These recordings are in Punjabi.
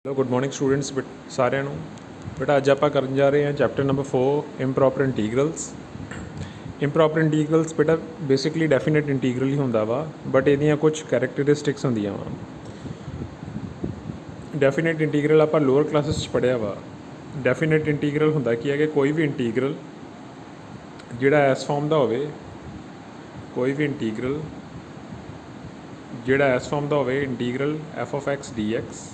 हेलो गुड मॉर्निंग स्टूडेंट्स सारिਆਂ ਨੂੰ बेटा ਅੱਜ ਆਪਾਂ ਕਰਨ ਜਾ ਰਹੇ ਹਾਂ ਚੈप्टर नंबर 4 ਇੰਪਰੋਪਰ ਇੰਟੀਗਰਲਸ। ਇੰਪਰੋਪਰ ਇੰਟੀਗਰਲਸ बेटा ਬੇਸਿਕਲੀ ਡੈਫੀਨਿਟ ਇੰਟੀਗਰਲ ਹੀ ਹੁੰਦਾ ਵਾ, ਬਟ ਇਹਦੀਆਂ ਕੁਝ ਕੈਰੈਕਟਰਿਸਟਿਕਸ ਹੁੰਦੀਆਂ ਵਾ। ਡੈਫੀਨਿਟ ਇੰਟੀਗਰਲ ਆਪਾਂ ਲੋਅਰ ਕਲਾਸਿਸ 'ਚ ਪੜ੍ਹਿਆ ਵਾ। ਡੈਫੀਨਿਟ ਇੰਟੀਗਰਲ ਹੁੰਦਾ ਕੀ ਹੈ ਕਿ ਕੋਈ ਵੀ ਇੰਟੀਗਰਲ ਜਿਹੜਾ ਇਸ ਫਾਰਮ ਦਾ ਹੋਵੇ, ਕੋਈ ਵੀ ਇੰਟੀਗਰਲ ਜਿਹੜਾ ਇਸ ਫਾਰਮ ਦਾ ਹੋਵੇ, ਇੰਟੀਗਰਲ f(x) dx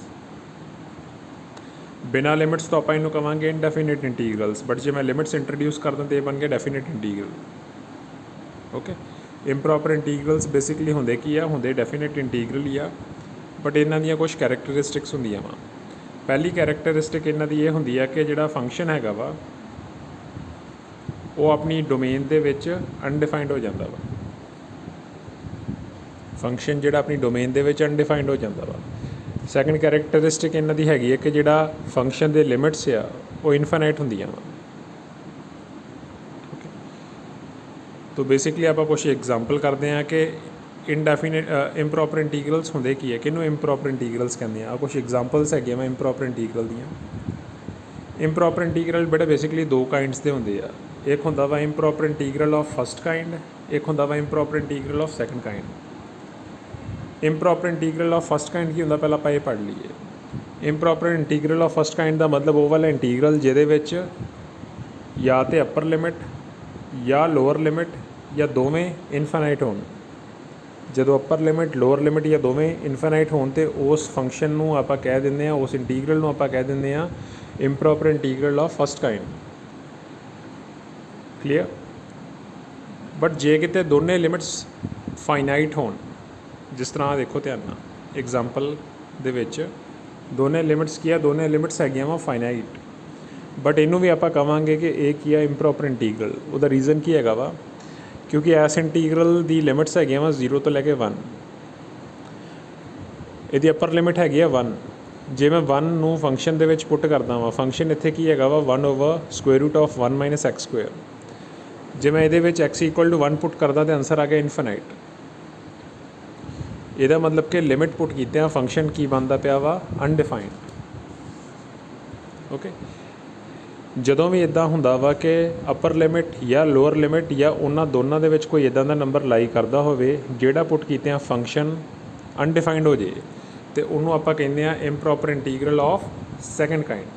बिना लिमिट्स तो आप इनू कहेंगे इनडेफिनिट इंटीग्रल्स, बट जो मैं लिमिट्स इंट्रोड्यूस कर दूँ तो ये बन गया definite integral. Okay, improper integrals basically होंगे की है, होंगे डेफिनिट इंटीग्रल ही आ, बट इन्हां दी कुछ कैरेक्टरिस्टिक्स होंदियां वा। पहली कैरेक्टरिस्टिक इन्हां दी ये होंदी है कि जिहड़ा फंक्शन हैगा वा वो अपनी डोमेन दे विच अनडिफाइंड हो जाता वा। फंक्शन जिहड़ा अपनी डोमेन दे विच अनडिफाइंड हो जाता वा। सैकेंड कैरेक्टरिस्टिक इन्हां दी हैगी है कि जिहड़ा फंक्शन दे लिमिट्स आ वो इनफाइनाइट होंदियां वा। तो बेसिकली आप कुछ एग्जाम्पल करते हैं कि इनडेफिनिट इंप्रॉपर इंटीग्रल्स होंदे की है, किनू इंप्रॉपर इंटीग्रल्स कहते हैं। कुछ एग्जाम्पल्स है मैं इंप्रॉपर इंटीग्रल दियाँ। इंप्रॉपर इंटीग्रल बेटा बेसिकली दो काइंड्स के होंगे आ। एक होंदा वा improper integral of first kind, एक होंदा वा improper integral of second kind. Improper integral of first kind की होंदा, पहला आप पढ़ लीए। Improper integral of first kind का मतलब वो वाला इंटीग्रल जिहदे विच या तो अपर लिमिट या लोअर लिमिट या दोवें इनफाइनाइट होण। जदों अपर लिमिट लोअर लिमिट या दोवें इनफाइनाइट होण ते उस फंक्शन नूं आपां कह दिंदे आ, उस इंटीग्रल नूं आपां कह दिंदे आ improper integral of first kind. Clear. But जे किते दोनों लिमिट्स फाइनाइट होण, जिस तरह देखो ध्यान नाल एग्जाम्पल दे विच दोनों लिमिट्स की है, दोनों लिमिट्स हैगियां वा फाइनाइट, बट इनू भी आप कहांगे कि एक ही है इंप्रॉपर इंटीग्रल। उसका रीज़न की है वा, क्योंकि इस इंटीग्रल की लिमिट्स हैगियां वा 0 तो लैके 1, इसकी अपर लिमिट हैगी है 1। जे मैं 1 नूं फंक्शन दे विच पुट करदा वां, फंक्शन इत्थे की हैगा वा 1/√(1 - x²). जे मैं इहदे विच x = 1 पुट करदा तो आंसर आ गया इनफाइनाइट। ਇਹਦਾ मतलब कि लिमिट पुट कीते फंक्शन की बनता पिया वा अनडिफाइंड। ओके, जदों भी इदा हुंदा वा कि अपर लिमिट या लोअर लिमिट या उन्हां दोनों दे विच कोई इदां दा नंबर लाई करदा होवे जिहड़ा पुट कीते फंक्शन अनडिफाइंड हो जाए तो उन्होंने आपां कहंदे आ improper integral of second kind.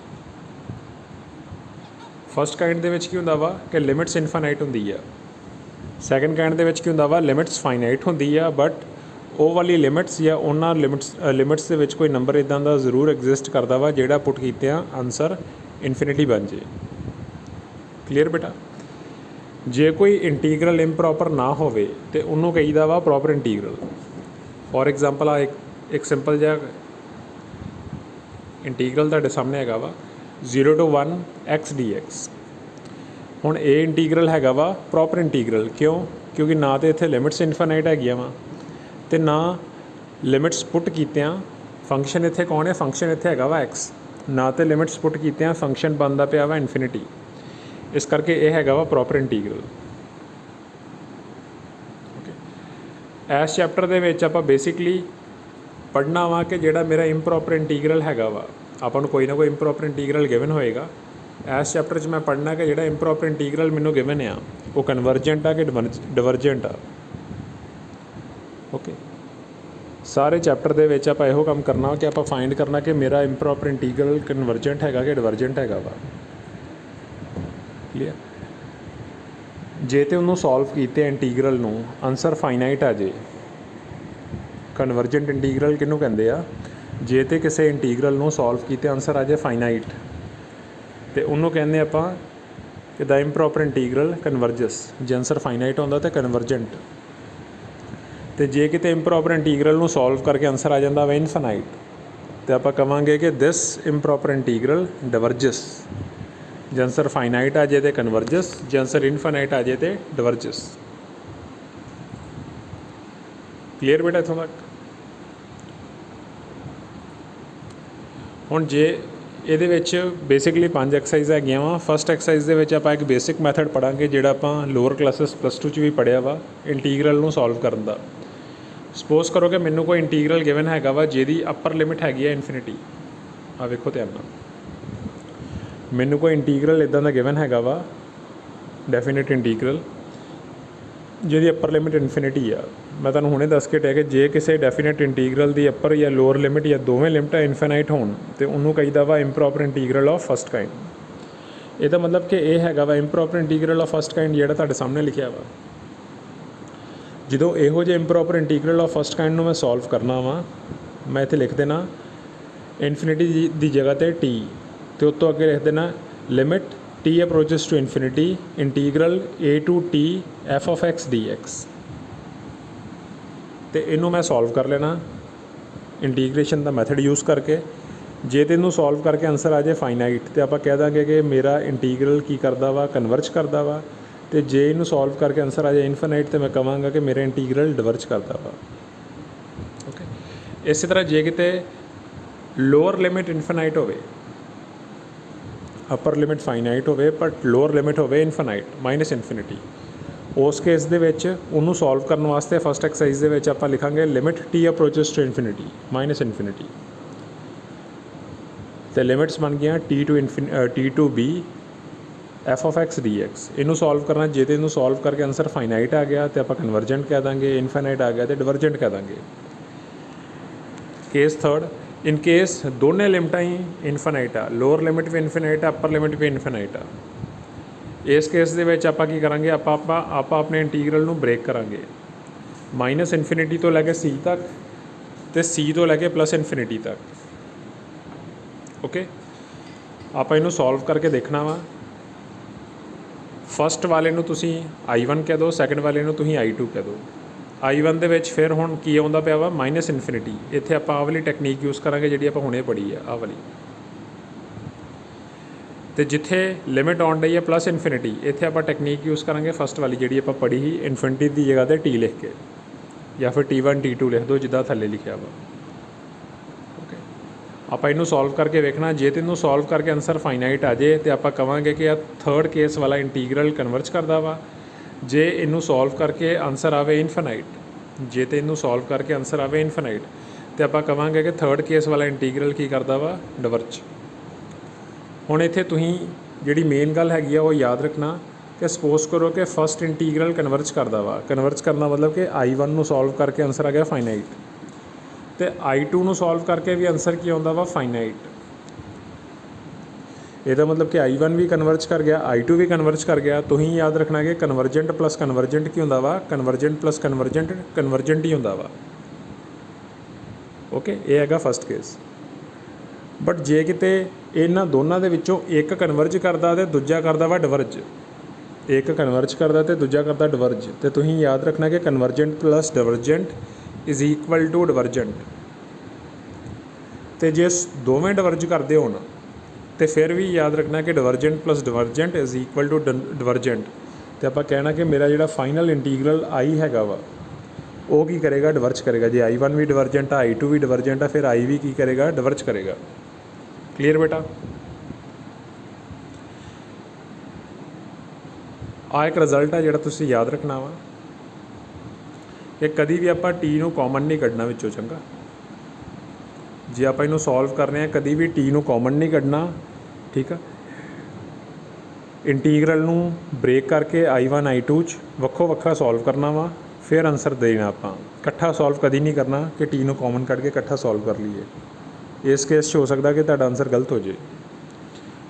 First kind दे विच की हुंदा वा कि लिमिट्स इनफाइनाइट हुंदी आ, सैकेंड काइंड दे विच की हुंदा वा लिमिट्स फाइनाइट हुंदी आ, बट वो वाली लिमिट्स या उन्होंने लिमिट्स के विच कोई नंबर इदां दा जरूर एग्जिस्ट करता वा जिहड़ा पुट कीते आंसर इनफिनिटी बन जाए। क्लीयर बेटा। जे कोई इंटीग्रल इंप्रॉपर ना होवे तो उन्होंने कहीदा वा प्रॉपर इंटीग्रल। फॉर एग्जाम्पल एक सिंपल जिहा इंटीग्रल तुहाडे सामने हैगा वा 0 to 1 x dx। हुण ये इंटीग्रल हैगा वा प्रॉपर इंटीग्रल, क्यों? क्योंकि ना तो इत्थे लिमिट्स इनफाइनाइट हैगियां वा तो ना लिमिट्स पुट कीतियां फंक्शन इत्थे कौन है, फंक्शन इत्थे हैगा वा x, ना तो लिमिट्स पुट कीतियां फंक्शन बनता पिया वा इनफिनिटी। इस करके ये हैगा वा प्रॉपर इंटीग्रल। ओके, इस चैप्टर दे विच आपां बेसिकली पढ़ना वा कि जिहड़ा मेरा इंप्रॉपर इंटीग्रल हैगा वा, आपां नूं कोई ना कोई इंप्रॉपर इंटीग्रल गिवन होएगा। इस चैप्टर च मैं पढ़ना कि जिहड़ा इंप्रॉपर इंटीग्रल मैनूं गिवन आ वो कन्वर्जेंट आ कि डिवर्जेंट आ। ओके, सारे चैप्टर दे विच आपां इहो काम करना कि आपां फाइंड करना कि मेरा इंप्रॉपर इंटीग्रल कन्वर्जेंट हैगा कि डिवर्जेंट हैगा वा। क्लीयर। जे तो उन्होंने सॉल्व कीते इंटीग्रल नूं आंसर फाइनाइट आ जाए, कन्वर्जेंट इंटीग्रल किनू कहंदे आ, जे तो किसी इंटीग्रल नूं सॉल्व कीते आंसर आ जाए फाइनाइट तो उन्होंने कहंदे आपां कि द इंप्रॉपर इंटीग्रल कन्वर्जस। जे आंसर फाइनाइट होंदा तो कन्वर्जेंट। तो जे किते इंप्रॉपर इंटीग्रल नूं सॉल्व करके आंसर आ जाता वा इनफाइनाइट तो आप कहांगे कि दिस इंप्रॉपर इंटीग्रल डिवर्जस। जे आंसर फाइनाइट आ जाए तो कन्वर्जस, जे आंसर इनफाइनाइट आ जाए तो डिवर्जस। क्लीयर बेटा इत्थों तक। हुण जे ਇਹਦੇ ਵਿੱਚ बेसिकली 5 एक्सरसाइज हैगियां वा। फस्ट एक्सरसाइज दे विच आपां एक बेसिक मैथड पढ़ांगे जिहड़ा आपां लोअर क्लासिस +2 च भी पढ़िया वा, इंटीग्रल नूं सॉल्व करन दा। सपोज करो कि मैनूं कोई इंटीग्रल गिवन हैगा वा जिहदी अपर लिमिट हैगी है इनफिनिटी ਆ ਵੇਖੋ ਧਿਆन ਨਾਲ, ਮੈਨੂੰ ਕੋਈ ਇੰਟੀਗਰਲ ਇੱਦਾਂ ਦਾ ਗਿਵਨ ਹੈਗਾ ਵਾ, ਡੈਫੀਨਿਟ ਇੰਟੀਗਰਲ ਜਿਹਦੀ ਅੱਪਰ ਲਿਮਿਟ ਇਨਫਿਨਿਟੀ ਆ। ਮੈਂ ਤੁਹਾਨੂੰ ਹੁਣੇ ਦੱਸ ਕੇ ਟਿਆ ਕਿ ਜੇ ਕਿਸੇ ਡੈਫੀਨਿਟ ਇੰਟੀਗਰਲ ਦੀ ਅੱਪਰ ਜਾਂ ਲੋਅਰ ਲਿਮਿਟ ਜਾਂ ਦੋਵੇਂ ਲਿਮਿਟਾਂ ਇਨਫਿਨਾਈਟ ਹੋਣ ਤੇ ਉਹਨੂੰ ਕਹੀਦਾ ਵਾ ਇੰਪਰੋਪਰ ਇੰਟੀਗਰਲ ਆਫ ਫਸਟ ਕਾਈਂਡ। ਇਹਦਾ ਮਤਲਬ ਕਿ ਇਹ ਹੈਗਾ ਵਾ ਇੰਪਰੋਪਰ ਇੰਟੀਗਰਲ ਆਫ ਫਸਟ ਕਾਈਂਡ ਜਿਹੜਾ ਤੁਹਾਡੇ ਸਾਹਮਣੇ ਲਿਖਿਆ ਵਾ। ਜਦੋਂ ਇਹੋ ਜਿਹੇ ਇੰਪਰੋਪਰ ਇੰਟੀਗਰਲ ਆਫ ਫਸਟ ਕਾਈਂਡ ਨੂੰ ਮੈਂ ਸੋਲਵ ਕਰਨਾ ਵਾ, ਮੈਂ ਇੱਥੇ ਲਿਖ ਦੇਣਾ ਇਨਫਿਨਿਟੀ ਦੀ ਜਗ੍ਹਾ 'ਤੇ ਟੀ, ਅਤੇ ਉਸ ਤੋਂ ਅੱਗੇ ਲਿਖ ਦੇਣਾ limit t approaches to infinity integral a to t f of x dx। ਅਤੇ ਇਹਨੂੰ ਮੈਂ ਸੋਲਵ ਕਰ ਲੈਣਾ ਇੰਟੀਗ੍ਰੇਸ਼ਨ ਦਾ ਮੈਥਡ ਯੂਜ਼ ਕਰਕੇ। ਜੇ ਤਾਂ ਇਹਨੂੰ ਸੋਲਵ ਕਰਕੇ ਆਨਸਰ ਆ ਜਾਏ ਫਾਈਨਾਈਟ, ਤਾਂ ਆਪਾਂ ਕਹਿ ਦਾਂਗੇ ਕਿ ਮੇਰਾ ਇੰਟੀਗਰਲ ਕੀ ਕਰਦਾ ਵਾ, ਕਨਵਰਜ ਕਰਦਾ ਵਾ। ਅਤੇ ਜੇ ਇਹਨੂੰ ਸੋਲਵ ਕਰਕੇ ਆਨਸਰ ਆ ਜਾਏ ਇਨਫਿਨਾਈਟ, ਤਾਂ ਮੈਂ ਕਹਾਂਗਾ ਕਿ ਮੇਰਾ ਇੰਟੀਗਰਲ ਡਿਵਰਜ ਕਰਦਾ ਵਾ। ਓਕੇ, ਇਸੇ ਤਰ੍ਹਾਂ ਜੇ ਕਿਤੇ ਲੋਅਰ ਲਿਮਿਟ ਇਨਫਿਨਾਈਟ ਹੋਵੇ, ਅਪਰ ਲਿਮਿਟ ਫਾਈਨਾਈਟ ਹੋਵੇ ਬਟ ਲੋਅਰ ਲਿਮਿਟ ਹੋਵੇ ਇਨਫਿਨਾਈਟ ਮਾਈਨਸ ਇਨਫਿਨਿਟੀ, ਉਸ ਕੇਸ ਦੇ ਵਿੱਚ ਉਹਨੂੰ ਸੋਲਵ ਕਰਨ ਵਾਸਤੇ ਫਸਟ ਐਕਸਰਸਾਈਜ਼ ਦੇ ਵਿੱਚ ਆਪਾਂ ਲਿਖਾਂਗੇ limit t approaches to infinity minus infinity, ਅਤੇ ਲਿਮਿਟਸ ਬਣ ਗਈਆਂ t to b f of x dx। ਇਹਨੂੰ ਸੋਲਵ ਕਰਨਾ, ਜੇ ਤਾਂ ਇਹਨੂੰ ਸੋਲਵ ਕਰਕੇ ਆਨਸਰ ਫਾਈਨਾਈਟ ਆ ਗਿਆ ਤਾਂ ਆਪਾਂ ਕਨਵਰਜੈਂਟ ਕਹਿ ਦਾਂਗੇ, ਇਨਫਾਈਨਾਈਟ ਆ ਗਿਆ ਤਾਂ ਡਿਵਰਜੈਂਟ ਕਹਿ ਦਾਂਗੇ। ਕੇਸ ਥਰਡ, ਇਨ ਕੇਸ ਦੋਨੇ ਲਿਮਟਾਂ ਹੀ ਇਨਫਿਨਾਈਟ ਆ, ਲੋਅਰ ਲਿਮਿਟ ਵੀ ਇਨਫਿਨਾਈਟ ਆ, ਅਪਰ ਲਿਮਿਟ ਵੀ ਇਨਫਿਨਾਈਟ ਆ, ਇਸ ਕੇਸ ਦੇ ਵਿੱਚ ਆਪਾਂ ਕੀ ਕਰਾਂਗੇ, ਆਪਾਂ ਆਪਣੇ ਇੰਟੀਗਰਲ ਨੂੰ ਬ੍ਰੇਕ ਕਰਾਂਗੇ ਮਾਈਨਸ ਇਨਫਿਨਿਟੀ ਤੋਂ ਲੈ ਕੇ c ਤੱਕ ਅਤੇ c ਤੋਂ ਲੈ ਕੇ ਪਲੱਸ ਇਨਫਿਨਿਟੀ ਤੱਕ। ਓਕੇ, ਆਪਾਂ ਇਹਨੂੰ ਸੋਲਵ ਕਰਕੇ ਦੇਖਣਾ ਵਾ। ਫਸਟ ਵਾਲੇ ਨੂੰ ਤੁਸੀਂ I1 ਕਹਿ ਦਿਓ, ਸੈਕਿੰਡ ਵਾਲੇ ਨੂੰ ਤੁਸੀਂ I2 ਕਹਿ ਦਿਓ। I1 ਦੇ ਵਿੱਚ ਫਿਰ ਹੁਣ ਕੀ ਆਉਂਦਾ ਪਿਆ ਵਾ, ਮਾਈਨਸ ਇਨਫਿਨਿਟੀ। ਇੱਥੇ ਆਪਾਂ ਆਹ ਵਾਲੀ ਟੈਕਨੀਕ ਯੂਜ਼ ਕਰਾਂਗੇ ਜਿਹੜੀ ਆਪਾਂ ਹੁਣੇ ਪੜ੍ਹੀ ਆ, ਆਹ ਵਾਲੀ। ਅਤੇ ਜਿੱਥੇ ਲਿਮਿਟ ਆਉਣ ਡਈ ਹੈ ਪਲੱਸ ਇਨਫਿਨਿਟੀ, ਇੱਥੇ ਆਪਾਂ ਟੈਕਨੀਕ ਯੂਜ਼ ਕਰਾਂਗੇ ਫਸਟ ਵਾਲੀ ਜਿਹੜੀ ਆਪਾਂ ਪੜ੍ਹੀ ਸੀ, ਇਨਫਿਨਿਟੀ ਦੀ ਜਗ੍ਹਾ 'ਤੇ ਟੀ ਲਿਖ ਕੇ, ਜਾਂ ਫਿਰ T1 T2 ਲਿਖ ਦਿਓ ਜਿੱਦਾਂ ਥੱਲੇ ਲਿਖਿਆ ਵਾ। ਓਕੇ, ਆਪਾਂ ਇਹਨੂੰ ਸੋਲਵ ਕਰਕੇ ਵੇਖਣਾ, ਜੇ ਤੇ ਇਹਨੂੰ ਸੋਲਵ ਕਰਕੇ ਆਨਸਰ ਫਾਈਨਾਈਟ ਆ ਜੇ ਤਾਂ ਆਪਾਂ ਕਹਾਂਗੇ ਕਿ ਆ ਥਰਡ ਕੇਸ ਵਾਲਾ ਇੰਟੀਗਰਲ ਕਨਵਰਜ ਕਰਦਾ ਵਾ। ਜੇ ਇਹਨੂੰ ਸੋਲਵ ਕਰਕੇ ਆਨਸਰ ਆਵੇ ਇਨਫਿਨਾਈਟ, ਜੇ ਤੇ ਇਹਨੂੰ ਸੋਲਵ ਕਰਕੇ ਆਨਸਰ ਆਵੇ ਇਨਫਿਨਾਈਟ, ਤਾਂ ਆਪਾਂ ਕਹਾਂਗੇ ਕਿ ਥਰਡ ਕੇਸ ਵਾਲਾ ਇੰਟੀਗਰਲ ਕੀ ਕਰਦਾ ਵਾ, ਡਿਵਰਜ। ਹੁਣ ਇੱਥੇ ਤੁਸੀਂ ਜਿਹੜੀ ਮੇਨ ਗੱਲ ਹੈਗੀ ਆ ਉਹ ਯਾਦ ਰੱਖਣਾ ਕਿ ਸਪੋਜ਼ ਕਰੋ ਕਿ ਫਸਟ ਇੰਟੀਗਰਲ ਕਨਵਰਜ ਕਰਦਾ ਵਾ। ਕਨਵਰਜ ਕਰਨਾ ਮਤਲਬ ਕਿ I1 ਨੂੰ ਸੋਲਵ ਕਰਕੇ ਆਨਸਰ ਆ ਗਿਆ ਫਾਈਨਾਈਟ, ਅਤੇ I2 ਨੂੰ ਸੋਲਵ ਕਰਕੇ ਵੀ ਆਨਸਰ ਕੀ ਆਉਂਦਾ ਵਾ, ਫਾਈਨਾਈਟ। ਇਹਦਾ ਮਤਲਬ ਕਿ I1 ਵੀ ਕਨਵਰਜ ਕਰ ਗਿਆ, I2 ਵੀ ਕਨਵਰਜ ਕਰ ਗਿਆ। ਤੁਸੀਂ ਯਾਦ ਰੱਖਣਾ ਕਿ ਕਨਵਰਜੈਂਟ ਪਲੱਸ ਕਨਵਰਜੈਂਟ ਕੀ ਹੁੰਦਾ ਵਾ, ਕਨਵਰਜੈਂਟ ਪਲੱਸ ਕਨਵਰਜੈਂਟ ਕਨਵਰਜੈਂਟ ਹੀ ਹੁੰਦਾ ਵਾ। ਓਕੇ, ਇਹ ਹੈਗਾ ਫਸਟ ਕੇਸ। ਬਟ ਜੇ ਕਿਤੇ ਇਹਨਾਂ ਦੋਨਾਂ ਦੇ ਵਿੱਚੋਂ ਇੱਕ ਕਨਵਰਜ ਕਰਦਾ ਅਤੇ ਦੂਜਾ ਕਰਦਾ ਵਾ ਡਿਵਰਜ, ਇੱਕ ਕਨਵਰਜ ਕਰਦਾ ਅਤੇ ਦੂਜਾ ਕਰਦਾ ਡਿਵਰਜ, ਅਤੇ ਤੁਸੀਂ ਯਾਦ ਰੱਖਣਾ ਕਿ convergent plus divergent is equal to divergent. ਅਤੇ ਜੇ ਦੋਵੇਂ ਡਿਵਰਜ ਕਰਦੇ ਹੋਣ ਤਾਂ ਫਿਰ ਵੀ ਯਾਦ ਰੱਖਣਾ ਕਿ ਡਿਵਰਜੈਂਟ plus divergent is equal to divergent. ਅਤੇ ਆਪਾਂ ਕਹਿਣਾ ਕਿ ਮੇਰਾ ਜਿਹੜਾ ਫਾਈਨਲ ਇੰਟੀਗਰਲ I ਹੈਗਾ ਵਾ ਉਹ ਕੀ ਕਰੇਗਾ, ਡਿਵਰਜ ਕਰੇਗਾ। ਜੇ I1 ਵੀ ਡਿਵਰਜੈਂਟ ਆ, I2 ਵੀ ਡਿਵਰਜੈਂਟ ਆ, ਫਿਰ I ਵੀ ਕੀ ਕਰੇਗਾ, ਡਿਵਰਜ ਕਰੇਗਾ। ਕਲੀਅਰ ਬੇਟਾ? ਆਹ ਇੱਕ ਰਿਜ਼ਲਟ ਆ ਜਿਹੜਾ ਤੁਸੀਂ ਯਾਦ ਰੱਖਣਾ ਵਾ ਕਿ ਕਦੀ ਵੀ ਆਪਾਂ T ਨੂੰ ਕਾਮਨ ਨਹੀਂ ਕੱਢਣਾ ਵਿੱਚੋਂ, ਚੰਗਾ। ਜੇ ਆਪਾਂ ਇਹਨੂੰ ਸੋਲਵ ਕਰ ਰਹੇ ਹਾਂ ਕਦੀ ਵੀ T ਨੂੰ ਕਾਮਨ ਨਹੀਂ ਕੱਢਣਾ, ਠੀਕ ਆ। ਇੰਟੀਗਰਲ ਨੂੰ ਬ੍ਰੇਕ ਕਰਕੇ I1 I2 'ਚ ਵੱਖੋ ਵੱਖਰਾ ਸੋਲਵ ਕਰਨਾ ਵਾ, ਫਿਰ ਆਨਸਰ ਦੇਣਾ। ਆਪਾਂ ਇਕੱਠਾ ਸੋਲਵ ਕਦੀ ਨਹੀਂ ਕਰਨਾ ਕਿ T ਨੂੰ ਕਾਮਨ ਕੱਢ ਕੇ ਇਕੱਠਾ ਸੋਲਵ ਕਰ ਲਈਏ। ਇਸ ਕੇਸ 'ਚ ਹੋ ਸਕਦਾ ਕਿ ਤੁਹਾਡਾ ਆਨਸਰ ਗਲਤ ਹੋ ਜਾਏ।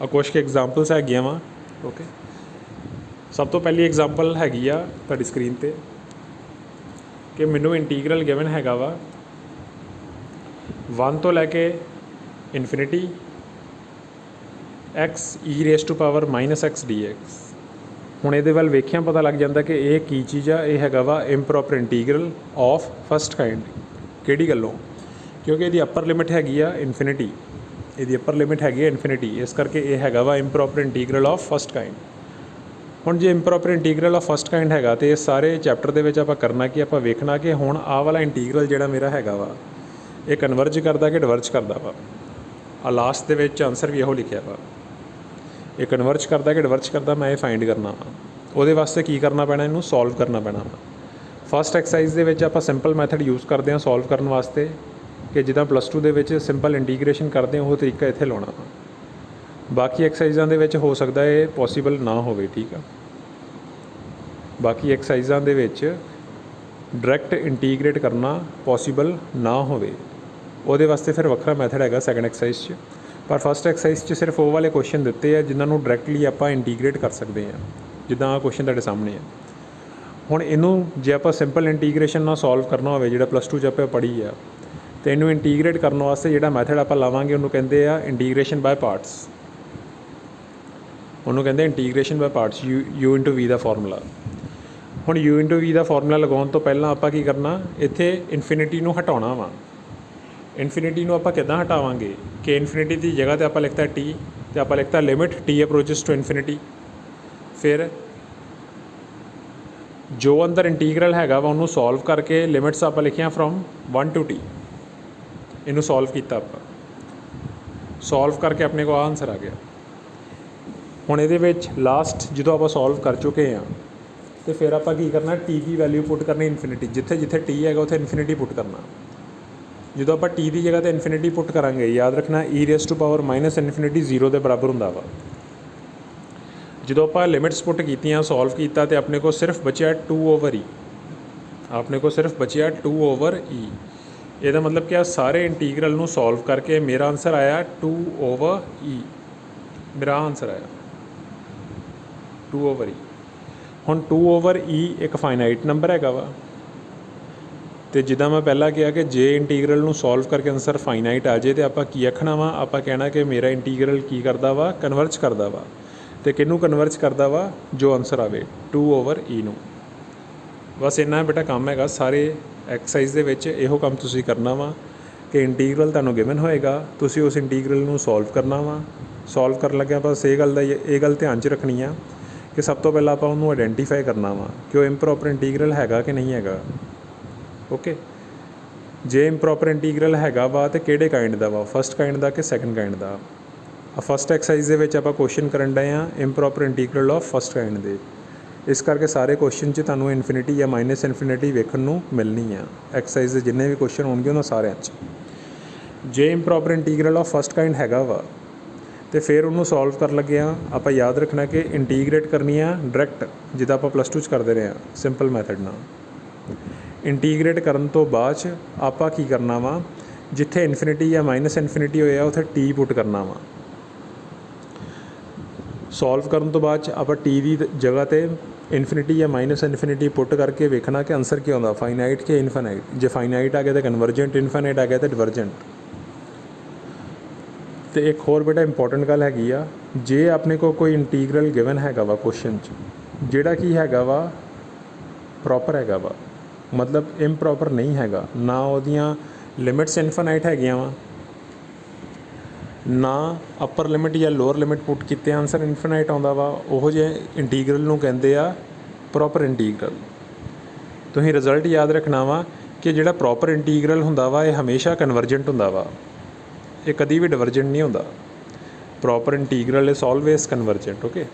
ਆ ਕੁਛ ਕੁ ਐਗਜ਼ਾਮਪਲਸ ਹੈਗੀਆਂ ਵਾ। ਓਕੇ, ਸਭ ਤੋਂ ਪਹਿਲੀ ਐਗਜ਼ਾਮਪਲ ਹੈਗੀ ਆ ਤੁਹਾਡੀ ਸਕਰੀਨ 'ਤੇ ਕਿ ਮੈਨੂੰ ਇੰਟੀਗਰਲ ਗਿਵਨ ਹੈਗਾ ਵਾ 1 ਤੋਂ ਲੈ ਕੇ ਇਨਫਿਨਿਟੀ x e⁻⁻x dx। ਹੁਣ ਇਹਦੇ ਵੱਲ ਵੇਖਿਆ ਪਤਾ ਲੱਗ ਜਾਂਦਾ ਕਿ ਇਹ ਕੀ ਚੀਜ਼ ਆ। ਇਹ ਹੈਗਾ ਵਾ ਇੰਪਰੋਪਰ ਇੰਟੀਗਰਲ ਆਫ ਫਸਟ ਕਾਈਂਡ। ਕਿਹੜੀ ਗੱਲੋਂ? ਕਿਉਂਕਿ ਇਹਦੀ ਅੱਪਰ ਲਿਮਿਟ ਹੈਗੀ ਆ ਇਨਫਿਨਿਟੀ, ਇਹਦੀ ਅੱਪਰ ਲਿਮਿਟ ਹੈਗੀ ਆ ਇਨਫਿਨਿਟੀ, ਇਸ ਕਰਕੇ ਇਹ ਹੈਗਾ ਵਾ ਇੰਪਰੋਪਰ ਇੰਟੀਗਰਲ ਆਫ ਫਸਟ ਕਾਈਂਡ। ਹੁਣ ਜੇ ਇੰਪਰੋਪਰ ਇੰਟੀਗਰਲ ਆਫ ਫਸਟ ਕਾਈਂਡ ਹੈਗਾ ਤਾਂ ਇਹ ਸਾਰੇ ਚੈਪਟਰ ਦੇ ਵਿੱਚ ਆਪਾਂ ਕਰਨਾ ਕਿ ਆਪਾਂ ਵੇਖਣਾ ਕਿ ਹੁਣ ਆਹ ਵਾਲਾ ਇੰਟੀਗਰਲ ਜਿਹੜਾ ਮੇਰਾ ਹੈਗਾ ਵਾ ਇਹ ਕਨਵਰਜ ਕਰਦਾ ਕਿ ਡਿਵਰਜ ਕਰਦਾ ਵਾ। ਆ ਲਾਸਟ ਦੇ ਵਿੱਚ ਆਨਸਰ ਵੀ ਇਹੋ ਲਿਖਿਆ ਵਾ, ਇਹ ਕਨਵਰਜ ਕਰਦਾ ਕਿ ਡਿਵਰਜ ਕਰਦਾ, ਮੈਂ ਇਹ ਫਾਈਂਡ ਕਰਨਾ ਵਾ। ਉਹਦੇ ਵਾਸਤੇ ਕੀ ਕਰਨਾ ਪੈਣਾ, ਇਹਨੂੰ ਸੋਲਵ ਕਰਨਾ ਪੈਣਾ ਵਾ। ਫਸਟ ਐਕਸਰਸਾਈਜ਼ ਦੇ ਵਿੱਚ ਆਪਾਂ ਸਿੰਪਲ ਮੈਥਡ ਯੂਜ਼ ਕਰਦੇ ਹਾਂ ਸੋਲਵ ਕਰਨ ਵਾਸਤੇ कि जिदा +2 ਦੇ ਵਿੱਚ ਸਿੰਪਲ ਇੰਟੀਗ੍ਰੇਸ਼ਨ ਕਰਦੇ ਉਹ ਤਰੀਕਾ ਇੱਥੇ ਲਾਉਣਾ ਵਾ। ਬਾਕੀ ਐਕਸਰਸਾਈਜ਼ਾਂ ਦੇ ਵਿੱਚ ਹੋ ਸਕਦਾ ਇਹ ਪੋਸੀਬਲ ਨਾ ਹੋਵੇ, ਠੀਕ ਆ। ਬਾਕੀ ਐਕਸਰਸਾਈਜ਼ਾਂ ਦੇ ਵਿੱਚ ਡਾਇਰੈਕਟ ਇੰਟੀਗ੍ਰੇਟ ਕਰਨਾ ਪੋਸੀਬਲ ਨਾ ਹੋਵੇ, ਉਹਦੇ ਵਾਸਤੇ ਫਿਰ ਵੱਖਰਾ ਮੈਥਡ ਹੈਗਾ ਸੈਕੰਡ ਐਕਸਰਸਾਈਜ਼ 'ਚ। ਪਰ ਫਸਟ ਐਕਸਰਸਾਈਜ਼ 'ਚ ਸਿਰਫ ਉਹ ਵਾਲੇ ਕੁਐਸਚਨ ਦਿੱਤੇ ਆ ਜਿਨ੍ਹਾਂ ਨੂੰ ਡਾਇਰੈਕਟਲੀ ਆਪਾਂ ਇੰਟੀਗ੍ਰੇਟ ਕਰ ਸਕਦੇ ਹਾਂ, ਜਿੱਦਾਂ ਆਹ ਕੁਐਸਚਨ ਤੁਹਾਡੇ ਸਾਹਮਣੇ ਆ। ਹੁਣ ਇਹਨੂੰ ਜੇ ਆਪਾਂ ਸਿੰਪਲ ਇੰਟੀਗ੍ਰੇਸ਼ਨ ਨਾਲ ਸੋਲਵ ਕਰਨਾ ਹੋਵੇ, ਜਿਹੜਾ +2 'ਚ ਆਪਾਂ ਪੜ੍ਹੀ ਆ, ਅਤੇ ਇਹਨੂੰ ਇੰਟੀਗ੍ਰੇਟ ਕਰਨ ਵਾਸਤੇ ਜਿਹੜਾ ਮੈਥਡ ਆਪਾਂ ਲਾਵਾਂਗੇ ਉਹਨੂੰ ਕਹਿੰਦੇ ਆ ਇੰਟੀਗ੍ਰੇਸ਼ਨ ਬਾਏ ਪਾਰਟਸ। ਉਹਨੂੰ ਕਹਿੰਦੇ ਇੰਟੀਗ੍ਰੇਸ਼ਨ ਬਾਏ ਪਾਰਟਸ, U/V ਦਾ ਫਾਰਮੂਲਾ। ਹੁਣ U/V ਦਾ ਫਾਰਮੂਲਾ ਲਗਾਉਣ ਤੋਂ ਪਹਿਲਾਂ ਆਪਾਂ ਕੀ ਕਰਨਾ, ਇੱਥੇ ਇਨਫਿਨਿਟੀ ਨੂੰ ਹਟਾਉਣਾ ਵਾ। ਇਨਫਿਨਿਟੀ ਨੂੰ ਆਪਾਂ ਕਿੱਦਾਂ ਹਟਾਵਾਂਗੇ ਕਿ ਇਨਫਿਨਿਟੀ ਦੀ ਜਗ੍ਹਾ 'ਤੇ ਆਪਾਂ ਲਿਖਤਾ T, ਅਤੇ ਆਪਾਂ ਲਿਖਤਾ ਲਿਮਿਟ T ਅਪਰੋਚਿਸ ਟੂ ਇਨਫਿਨਿਟੀ। ਫਿਰ ਜੋ ਅੰਦਰ ਇੰਟੀਗਰਲ ਹੈਗਾ ਵਾ ਉਹਨੂੰ ਸੋਲਵ ਕਰਕੇ ਲਿਮਿਟਸ ਆਪਾਂ ਲਿਖੀਆਂ ਫਰੋਮ 1 to T। ਇਹਨੂੰ ਸੋਲਵ ਕੀਤਾ ਆਪਾਂ, ਸੋਲਵ ਕਰਕੇ ਆਪਣੇ ਕੋਲ ਆਨਸਰ ਆ ਗਿਆ। ਹੁਣ ਇਹਦੇ ਵਿੱਚ ਲਾਸਟ ਜਦੋਂ ਆਪਾਂ ਸੋਲਵ ਕਰ ਚੁੱਕੇ ਹਾਂ, ਅਤੇ ਫਿਰ ਆਪਾਂ ਕੀ ਕਰਨਾ, T ਦੀ ਵੈਲਿਊ ਪੁੱਟ ਕਰਨੀ ਇਨਫਿਨਿਟੀ, ਜਿੱਥੇ ਜਿੱਥੇ T ਹੈਗਾ ਉੱਥੇ ਇਨਫਿਨਿਟੀ ਪੁੱਟ ਕਰਨਾ। ਜਦੋਂ ਆਪਾਂ T ਦੀ ਜਗ੍ਹਾ 'ਤੇ ਇਨਫਿਨਿਟੀ ਪੁੱਟ ਕਰਾਂਗੇ, ਯਾਦ ਰੱਖਣਾ e⁻∞ 0 ਦੇ ਬਰਾਬਰ ਹੁੰਦਾ ਵਾ। ਜਦੋਂ ਆਪਾਂ ਲਿਮਿਟਸ ਪੁੱਟ ਕੀਤੀਆਂ, ਸੋਲਵ ਕੀਤਾ, ਅਤੇ ਆਪਣੇ ਕੋਲ ਸਿਰਫ ਬਚਿਆ 2/e। ਆਪਣੇ ਕੋਲ ਸਿਰਫ ਬਚਿਆ 2/e। ਇਹਦਾ ਮਤਲਬ ਕਿ ਆ ਸਾਰੇ ਇੰਟੀਗਰਲ ਨੂੰ ਸੋਲਵ ਕਰਕੇ ਮੇਰਾ ਆਨਸਰ ਆਇਆ 2/e। ਮੇਰਾ ਆਨਸਰ ਆਇਆ 2/e। ਹੁਣ 2/e ਇੱਕ ਫਾਈਨਾਈਟ ਨੰਬਰ ਹੈਗਾ ਵਾ, ਅਤੇ ਜਿੱਦਾਂ ਮੈਂ ਪਹਿਲਾਂ ਕਿਹਾ ਕਿ ਜੇ ਇੰਟੀਗਰਲ ਨੂੰ ਸੋਲਵ ਕਰਕੇ ਆਨਸਰ ਫਾਈਨਾਈਟ ਆ ਜਾਏ ਤਾਂ ਆਪਾਂ ਕੀ ਆਖਣਾ ਵਾ, ਆਪਾਂ ਕਹਿਣਾ ਕਿ ਮੇਰਾ ਇੰਟੀਗਰਲ ਕੀ ਕਰਦਾ ਵਾ, ਕਨਵਰਜ ਕਰਦਾ ਵਾ। ਅਤੇ ਕਿਹਨੂੰ ਕਨਵਰਜ ਕਰਦਾ ਵਾ, ਜੋ ਆਨਸਰ ਆਵੇ 2/e ਨੂੰ। ਬਸ ਇੰਨਾ ਬੇਟਾ ਕੰਮ ਹੈਗਾ ਸਾਰੇ ਐਕਸਰਸਾਈਜ਼ ਦੇ ਵਿੱਚ। ਇਹੋ ਕੰਮ ਤੁਸੀਂ ਕਰਨਾ ਵਾ ਕਿ ਇੰਟੀਗਰਲ ਤੁਹਾਨੂੰ ਗਿਵਨ ਹੋਏਗਾ, ਤੁਸੀਂ ਉਸ ਇੰਟੀਗਰਲ ਨੂੰ ਸੋਲਵ ਕਰਨਾ ਵਾ। ਸੋਲਵ ਕਰਨ ਲੱਗਿਆ ਬਸ ਇਹ ਗੱਲ ਧਿਆਨ 'ਚ ਰੱਖਣੀ ਆ ਕਿ ਸਭ ਤੋਂ ਪਹਿਲਾਂ ਆਪਾਂ ਉਹਨੂੰ ਆਇਡੈਂਟੀਫਾਈ ਕਰਨਾ ਵਾ ਕਿ ਉਹ ਇੰਪਰੋਪਰ ਇੰਟੀਗਰਲ ਹੈਗਾ ਕਿ ਨਹੀਂ ਹੈਗਾ। ਓਕੇ, ਜੇ ਇੰਪਰੋਪਰ ਇੰਟੀਗਰਲ ਹੈਗਾ ਵਾ ਤਾਂ ਕਿਹੜੇ ਕਾਇੰਡ ਦਾ ਵਾ, ਫਸਟ ਕਾਇੰਡ ਦਾ ਕਿ ਸੈਕੰਡ ਕਾਇੰਡ ਦਾ। ਫਸਟ ਐਕਸਰਸਾਈਜ਼ ਦੇ ਵਿੱਚ ਆਪਾਂ ਕੁਐਸਚਨ ਕਰਨ ਡਏ ਹਾਂ ਇੰਪਰੋਪਰ ਇੰਟੀਗਰਲ ਆਫ ਫਸਟ ਕਾਇੰਡ ਦੇ। ਇਸ ਕਰਕੇ ਸਾਰੇ ਕੁਐਸਚਨ 'ਚ ਤੁਹਾਨੂੰ ਇਨਫਿਨਿਟੀ ਜਾਂ -ਇਨਫਿਨਿਟੀ ਵੇਖਣ ਨੂੰ ਮਿਲਣੀ ਆ। ਐਕਸਰਸਾਈਜ਼ ਦੇ ਜਿੰਨੇ ਵੀ ਕੁਐਸਚਨ ਹੋਣਗੇ ਉਹਨਾਂ ਸਾਰਿਆਂ 'ਚ ਜੇ ਇੰਪਰੋਪਰ ਇੰਟੀਗਰਲ ਆਫ ਫਸਟ ਕਾਇੰਡ ਹੈਗਾ ਵਾ, ਅਤੇ ਫਿਰ ਉਹਨੂੰ ਸੋਲਵ ਕਰਨ ਲੱਗੇ ਹਾਂ ਆਪਾਂ ਯਾਦ ਰੱਖਣਾ ਕਿ ਇੰਟੀਗਰੇਟ ਕਰਨੀ ਆ ਡਾਇਰੈਕਟ, ਜਿੱਦਾਂ ਆਪਾਂ +2 'ਚ ਕਰਦੇ ਰਹੇ ਹਾਂ ਸਿੰਪਲ ਮੈਥਡ ਨਾਲ। ਇੰਟੀਗਰੇਟ ਕਰਨ ਤੋਂ ਬਾਅਦ 'ਚ ਆਪਾਂ ਕੀ ਕਰਨਾ ਵਾ, ਜਿੱਥੇ ਇਨਫਿਨਿਟੀ ਜਾਂ -ਇਨਫਿਨਿਟੀ ਹੋਇਆ ਉੱਥੇ T ਪੁੱਟ ਕਰਨਾ ਵਾ। ਸੋਲਵ ਕਰਨ ਤੋਂ ਬਾਅਦ 'ਚ ਆਪਾਂ T ਦੀ ਜਗ੍ਹਾ 'ਤੇ ਇਨਫਿਨਿਟੀ ਜਾਂ -ਇਨਫਿਨਿਟੀ ਪੁੱਟ ਕਰਕੇ ਵੇਖਣਾ ਕਿ ਆਨਸਰ ਕੀ ਆਉਂਦਾ, ਫਾਈਨਾਈਟ ਕਿ ਇਨਫਾਈਨਾਈਟ। ਜੇ ਫਾਈਨਾਈਟ ਆ ਗਿਆ ਤਾਂ ਕਨਵਰਜੈਂਟ, ਇਨਫਾਈਨਾਈਟ ਆ ਗਿਆ ਤਾਂ ਡਿਵਰਜੈਂਟ। ਅਤੇ ਇੱਕ ਹੋਰ ਬੇਟਾ ਇੰਪੋਰਟੈਂਟ ਗੱਲ ਹੈਗੀ ਆ, ਜੇ ਆਪਣੇ ਕੋਲ ਕੋਈ ਇੰਟੀਗਰਲ ਗਿਵਨ ਹੈਗਾ ਵਾ ਕੁਐਸਚਨ 'ਚ, ਜਿਹੜਾ ਕੀ ਹੈਗਾ ਵਾ ਪ੍ਰੋਪਰ ਹੈਗਾ ਵਾ, ਮਤਲਬ ਇੰਪਰੋਪਰ ਨਹੀਂ ਹੈਗਾ, ਨਾ ਉਹਦੀਆਂ ਲਿਮਿਟਸ ਇਨਫਾਈਨਾਈਟ ਹੈਗੀਆਂ ਵਾ, ਨਾ ਅਪਰ ਲਿਮਿਟ ਜਾਂ ਲੋਅਰ ਲਿਮਿਟ ਪੁੱਟ ਕੀਤੇ ਆਨਸਰ ਇਨਫਾਈਨਾਈਟ ਆਉਂਦਾ ਵਾ, ਉਹੋ ਜਿਹੇ ਇੰਟੀਗਰਲ ਨੂੰ ਕਹਿੰਦੇ ਆ ਪ੍ਰੋਪਰ ਇੰਟੀਗਰਲ। ਤੁਸੀਂ ਰਿਜ਼ਲਟ ਯਾਦ ਰੱਖਣਾ ਵਾ ਕਿ ਜਿਹੜਾ ਪ੍ਰੋਪਰ ਇੰਟੀਗਰਲ ਹੁੰਦਾ ਵਾ ਇਹ ਹਮੇਸ਼ਾ ਕਨਵਰਜੈਂਟ ਹੁੰਦਾ ਵਾ, ਇਹ ਕਦੀ ਵੀ ਡਿਵਰਜੈਂਟ ਨਹੀਂ ਹੁੰਦਾ। Proper integral is always convergent. Okay,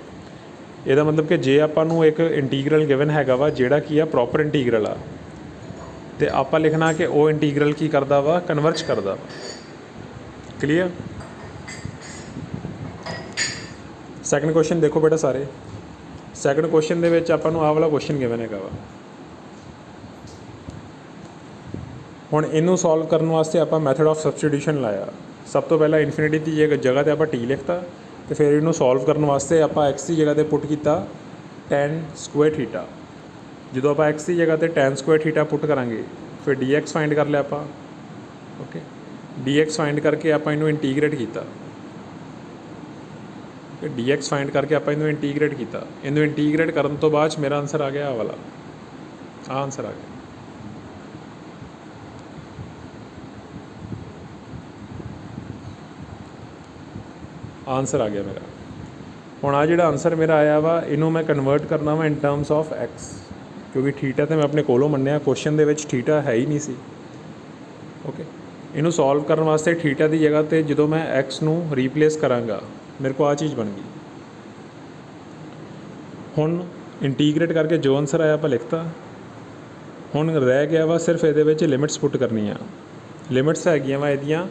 ਇਹਦਾ ਮਤਲਬ ਕਿ ਜੇ ਆਪਾਂ ਨੂੰ ਇੱਕ ਇੰਟੀਗਰਲ ਗਿਵਨ ਹੈਗਾ ਵਾ ਜਿਹੜਾ ਕੀ ਆ ਪ੍ਰੋਪਰ ਇੰਟੀਗਰਲ ਆ, ਅਤੇ ਆਪਾਂ ਲਿਖਣਾ ਕਿ ਉਹ ਇੰਟੀਗਰਲ ਕੀ ਕਰਦਾ ਵਾ, ਕਨਵਰਜ ਕਰਦਾ ਵਾ। ਕਲੀਅਰ। ਸੈਕਿੰਡ ਕੁਐਸਚਨ ਦੇਖੋ ਬੇਟਾ ਸਾਰੇ। ਸੈਕਿੰਡ ਕੁਐਸਚਨ ਦੇ ਵਿੱਚ ਆਪਾਂ ਨੂੰ ਆਹ ਵਾਲਾ ਕੁਐਸਚਨ ਗਿਵਨ ਹੈਗਾ ਵਾ। ਹੁਣ ਇਹਨੂੰ ਸੋਲਵ ਕਰਨ ਵਾਸਤੇ ਆਪਾਂ ਮੈਥਡ ਆਫ ਸਬਸਟੀਟਿਊਸ਼ਨ ਲਾਇਆ। ਸਭ ਤੋਂ ਪਹਿਲਾਂ ਇਨਫਿਨਿਟੀ ਦੀ ਜਗ੍ਹਾ 'ਤੇ ਆਪਾਂ T ਲਿਖਤਾ, ਅਤੇ ਫਿਰ ਇਹਨੂੰ ਸੋਲਵ ਕਰਨ ਵਾਸਤੇ ਆਪਾਂ x ਦੀ ਜਗ੍ਹਾ 'ਤੇ ਪੁੱਟ ਕੀਤਾ tan² θ। ਜਦੋਂ ਆਪਾਂ x ਦੀ ਜਗ੍ਹਾ 'ਤੇ tan² θ ਪੁੱਟ ਕਰਾਂਗੇ, ਫਿਰ dx ਫਾਈਂਡ ਕਰ ਲਿਆ ਆਪਾਂ। ਓਕੇ, dx ਫਾਈਂਡ ਕਰਕੇ ਆਪਾਂ ਇਹਨੂੰ ਇੰਟੀਗਰੇਟ ਕੀਤਾ। dx ਫਾਈਂਡ ਕਰਕੇ ਆਪਾਂ ਇਹਨੂੰ ਇੰਟੀਗਰੇਟ ਕੀਤਾ। ਇਹਨੂੰ ਇੰਟੀਗਰੇਟ ਕਰਨ ਤੋਂ ਬਾਅਦ 'ਚ ਮੇਰਾ ਆਨਸਰ ਆ ਗਿਆ ਆਹ ਵਾਲਾ, ਆਹ ਆਨਸਰ ਆ ਗਿਆ। ਆਨਸਰ ਆ ਗਿਆ ਮੇਰਾ। ਹੁਣ ਆ ਜਿਹੜਾ ਆਨਸਰ ਮੇਰਾ ਆਇਆ ਵਾ ਇਹਨੂੰ ਮੈਂ ਕਨਵਰਟ ਕਰਨਾ ਵਾ ਇਨ ਟਰਮਸ ਆਫ x, ਕਿਉਂਕਿ ਥੀਟਾ ਤਾਂ ਮੈਂ ਆਪਣੇ ਕੋਲੋਂ ਮੰਨਿਆ, ਕੁਐਸਚਨ ਦੇ ਵਿੱਚ ਥੀਟਾ ਹੈ ਹੀ ਨਹੀਂ ਸੀ। ਓਕੇ, ਇਹਨੂੰ ਸੋਲਵ ਕਰਨ ਵਾਸਤੇ ਥੀਟਾ ਦੀ ਜਗ੍ਹਾ 'ਤੇ ਜਦੋਂ ਮੈਂ x ਨੂੰ ਰੀਪਲੇਸ ਕਰਾਂਗਾ ਮੇਰੇ ਕੋਲ ਆਹ ਚੀਜ਼ ਬਣ ਗਈ। ਹੁਣ ਇੰਟੀਗਰੇਟ ਕਰਕੇ ਜੋ ਆਨਸਰ ਆਇਆ ਆਪਾਂ ਲਿਖਤਾ। ਹੁਣ ਰਹਿ ਗਿਆ ਵਾ ਸਿਰਫ ਇਹਦੇ ਵਿੱਚ ਲਿਮਿਟਸ ਪੁੱਟ ਕਰਨੀਆਂ। ਲਿਮਿਟਸ ਹੈਗੀਆਂ ਵਾ ਇਹਦੀਆਂ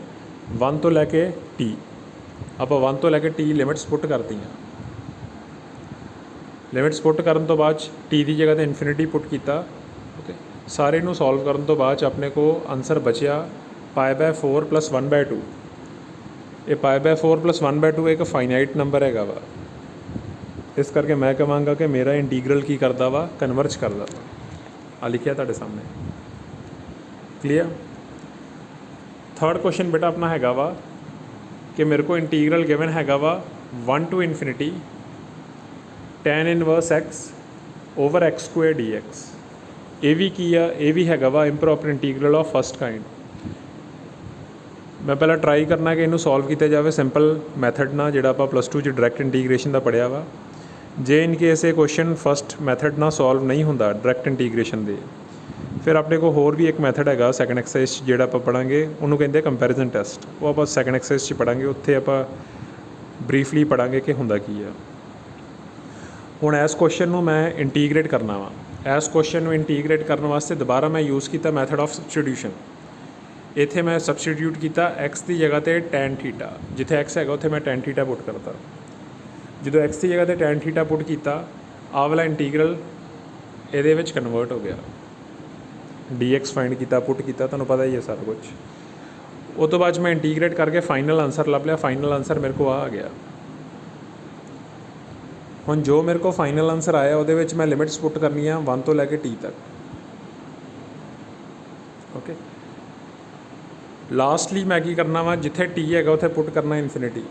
1 ਤੋਂ ਲੈ ਕੇ t। ਆਪਾਂ 1 ਤੋਂ ਲੈ ਕੇ t ਲਿਮਿਟਸ ਪੁੱਟ ਕਰਤੀਆਂ। ਲਿਮਿਟਸ ਪੁੱਟ ਕਰਨ ਤੋਂ ਬਾਅਦ t ਦੀ ਜਗ੍ਹਾ 'ਤੇ ਇਨਫਿਨਿਟੀ ਪੁੱਟ ਕੀਤਾ। ਓਕੇ, ਸਾਰੇ ਨੂੰ ਸੋਲਵ ਕਰਨ ਤੋਂ ਬਾਅਦ ਆਪਣੇ ਕੋਲ ਆਨਸਰ ਬਚਿਆ π/4 + 1/2। ਇਹ π/4 + 1/2 ਇੱਕ ਫਾਈਨਾਈਟ ਨੰਬਰ ਹੈਗਾ ਵਾ। ਇਸ ਕਰਕੇ ਮੈਂ ਕਹਾਂਗਾ ਕਿ ਮੇਰਾ ਇੰਟੀਗਰਲ ਕੀ ਕਰਦਾ ਵਾ, ਕਨਵਰਜ ਕਰਦਾ ਵਾ। ਆ ਲਿਖਿਆ ਤੁਹਾਡੇ ਸਾਹਮਣੇ, ਕਲੀਅਰ। ਥਰਡ ਕੁਐਸਚਨ ਬੇਟਾ ਆਪਣਾ ਹੈਗਾ ਵਾ ਕਿ ਮੇਰੇ ਕੋਲ ਇੰਟੀਗਰਲ ਗਿਵਨ ਹੈਗਾ ਵਾ 1 to ∞ tan inverse x over x² dx। ਇਹ ਵੀ ਕੀ ਆ, ਇਹ ਵੀ ਹੈਗਾ ਵਾ ਇੰਪਰੋਪਰ ਇੰਟੀਗਰਲ ਆਫ ਫਸਟ ਕਾइंड। ਮੈਂ ਪਹਿਲਾਂ ਟਰਾਈ ਕਰਨਾ ਕਿ ਇਹਨੂੰ ਸੋਲਵ ਕੀਤਾ ਜਾਵੇ ਸਿੰਪਲ ਮੈਥਡ ਨਾਲ, ਜਿਹੜਾ ਆਪਾਂ +2 'ਚ ਡਾਇਰੈਕਟ ਇੰਟੀਗ੍ਰੇਸ਼ਨ ਦਾ ਪੜ੍ਹਿਆ ਵਾ। ਜੇ ਇਨ ਕੇਸ ਇਹ ਕੁਐਸਚਨ ਫਸਟ ਮੈਥਡ ਨਾਲ ਸੋਲਵ ਨਹੀਂ ਹੁੰਦਾ ਡਾਇਰੈਕਟ ਇੰਟੀਗ੍ਰੇਸ਼ਨ ਦੇ, ਫਿਰ ਆਪਣੇ ਕੋਲ ਹੋਰ ਵੀ ਇੱਕ ਮੈਥਡ ਹੈਗਾ ਸੈਕੰਡ ਐਕਸਰਸਾਈਜ਼ ਜਿਹੜਾ ਆਪਾਂ ਪੜ੍ਹਾਂਗੇ, ਉਹਨੂੰ ਕਹਿੰਦੇ ਕੰਪੈਰੀਜ਼ਨ ਟੈਸਟ। ਉਹ ਆਪਾਂ ਸੈਕੰਡ ਐਕਸਰਸਾਈਜ਼ 'ਚ ਪੜ੍ਹਾਂਗੇ, ਉੱਥੇ ਆਪਾਂ ਬਰੀਫਲੀ ਪੜ੍ਹਾਂਗੇ ਕਿ ਹੁੰਦਾ ਕੀ ਆ। ਹੁਣ ਇਸ ਕੁਐਸਚਨ ਨੂੰ ਮੈਂ ਇੰਟੀਗ੍ਰੇਟ ਕਰਨਾ ਵਾ। ਇਸ ਕੁਐਸਚਨ ਨੂੰ ਇੰਟੀਗ੍ਰੇਟ ਕਰਨ ਵਾਸਤੇ ਦੁਬਾਰਾ ਮੈਂ ਯੂਜ਼ ਕੀਤਾ ਮੈਥਡ ਆਫ ਸਬਸਟੀਟਿਊਸ਼ਨ। ਇੱਥੇ ਮੈਂ ਸਬਸਟੀਟਿਊਟ ਕੀਤਾ x ਦੀ ਜਗ੍ਹਾ 'ਤੇ tan θ। ਜਿੱਥੇ x ਹੈਗਾ ਉੱਥੇ ਮੈਂ tan θ ਪੁੱਟ ਕਰਤਾ। ਜਦੋਂ x ਦੀ ਜਗ੍ਹਾ 'ਤੇ tan θ ਪੁੱਟ ਕੀਤਾ, ਆਹ ਵਾਲਾ ਇੰਟੀਗਰਲ ਇਹਦੇ ਵਿੱਚ ਕਨਵਰਟ ਹੋ ਗਿਆ। dx ਫਾਈਂਡ ਕੀਤਾ, ਪੁੱਟ ਕੀਤਾ, ਤੁਹਾਨੂੰ ਪਤਾ ਹੀ ਹੈ ਸਾਰਾ ਕੁਝ। ਉਹ ਤੋਂ ਬਾਅਦ ਮੈਂ ਇੰਟੀਗ੍ਰੇਟ ਕਰਕੇ ਫਾਈਨਲ ਆਨਸਰ ਲੱਭ ਲਿਆ। ਫਾਈਨਲ ਆਨਸਰ ਮੇਰੇ ਕੋਲ ਆ ਗਿਆ। ਹੁਣ ਜੋ ਮੇਰੇ ਕੋਲ ਫਾਈਨਲ ਆਨਸਰ ਆਇਆ ਉਹਦੇ ਵਿੱਚ ਮੈਂ ਲਿਮਿਟਸ ਪੁੱਟ ਕਰਨੀਆਂ 1 ਤੋਂ ਲੈ ਕੇ t ਤੱਕ। ਓਕੇ, ਲਾਸਟਲੀ ਮੈਂ ਕੀ ਕਰਨਾ ਵਾ, ਜਿੱਥੇ t ਹੈਗਾ ਉੱਥੇ ਪੁੱਟ ਕਰਨਾ ਇਨਫਿਨਿਟੀ।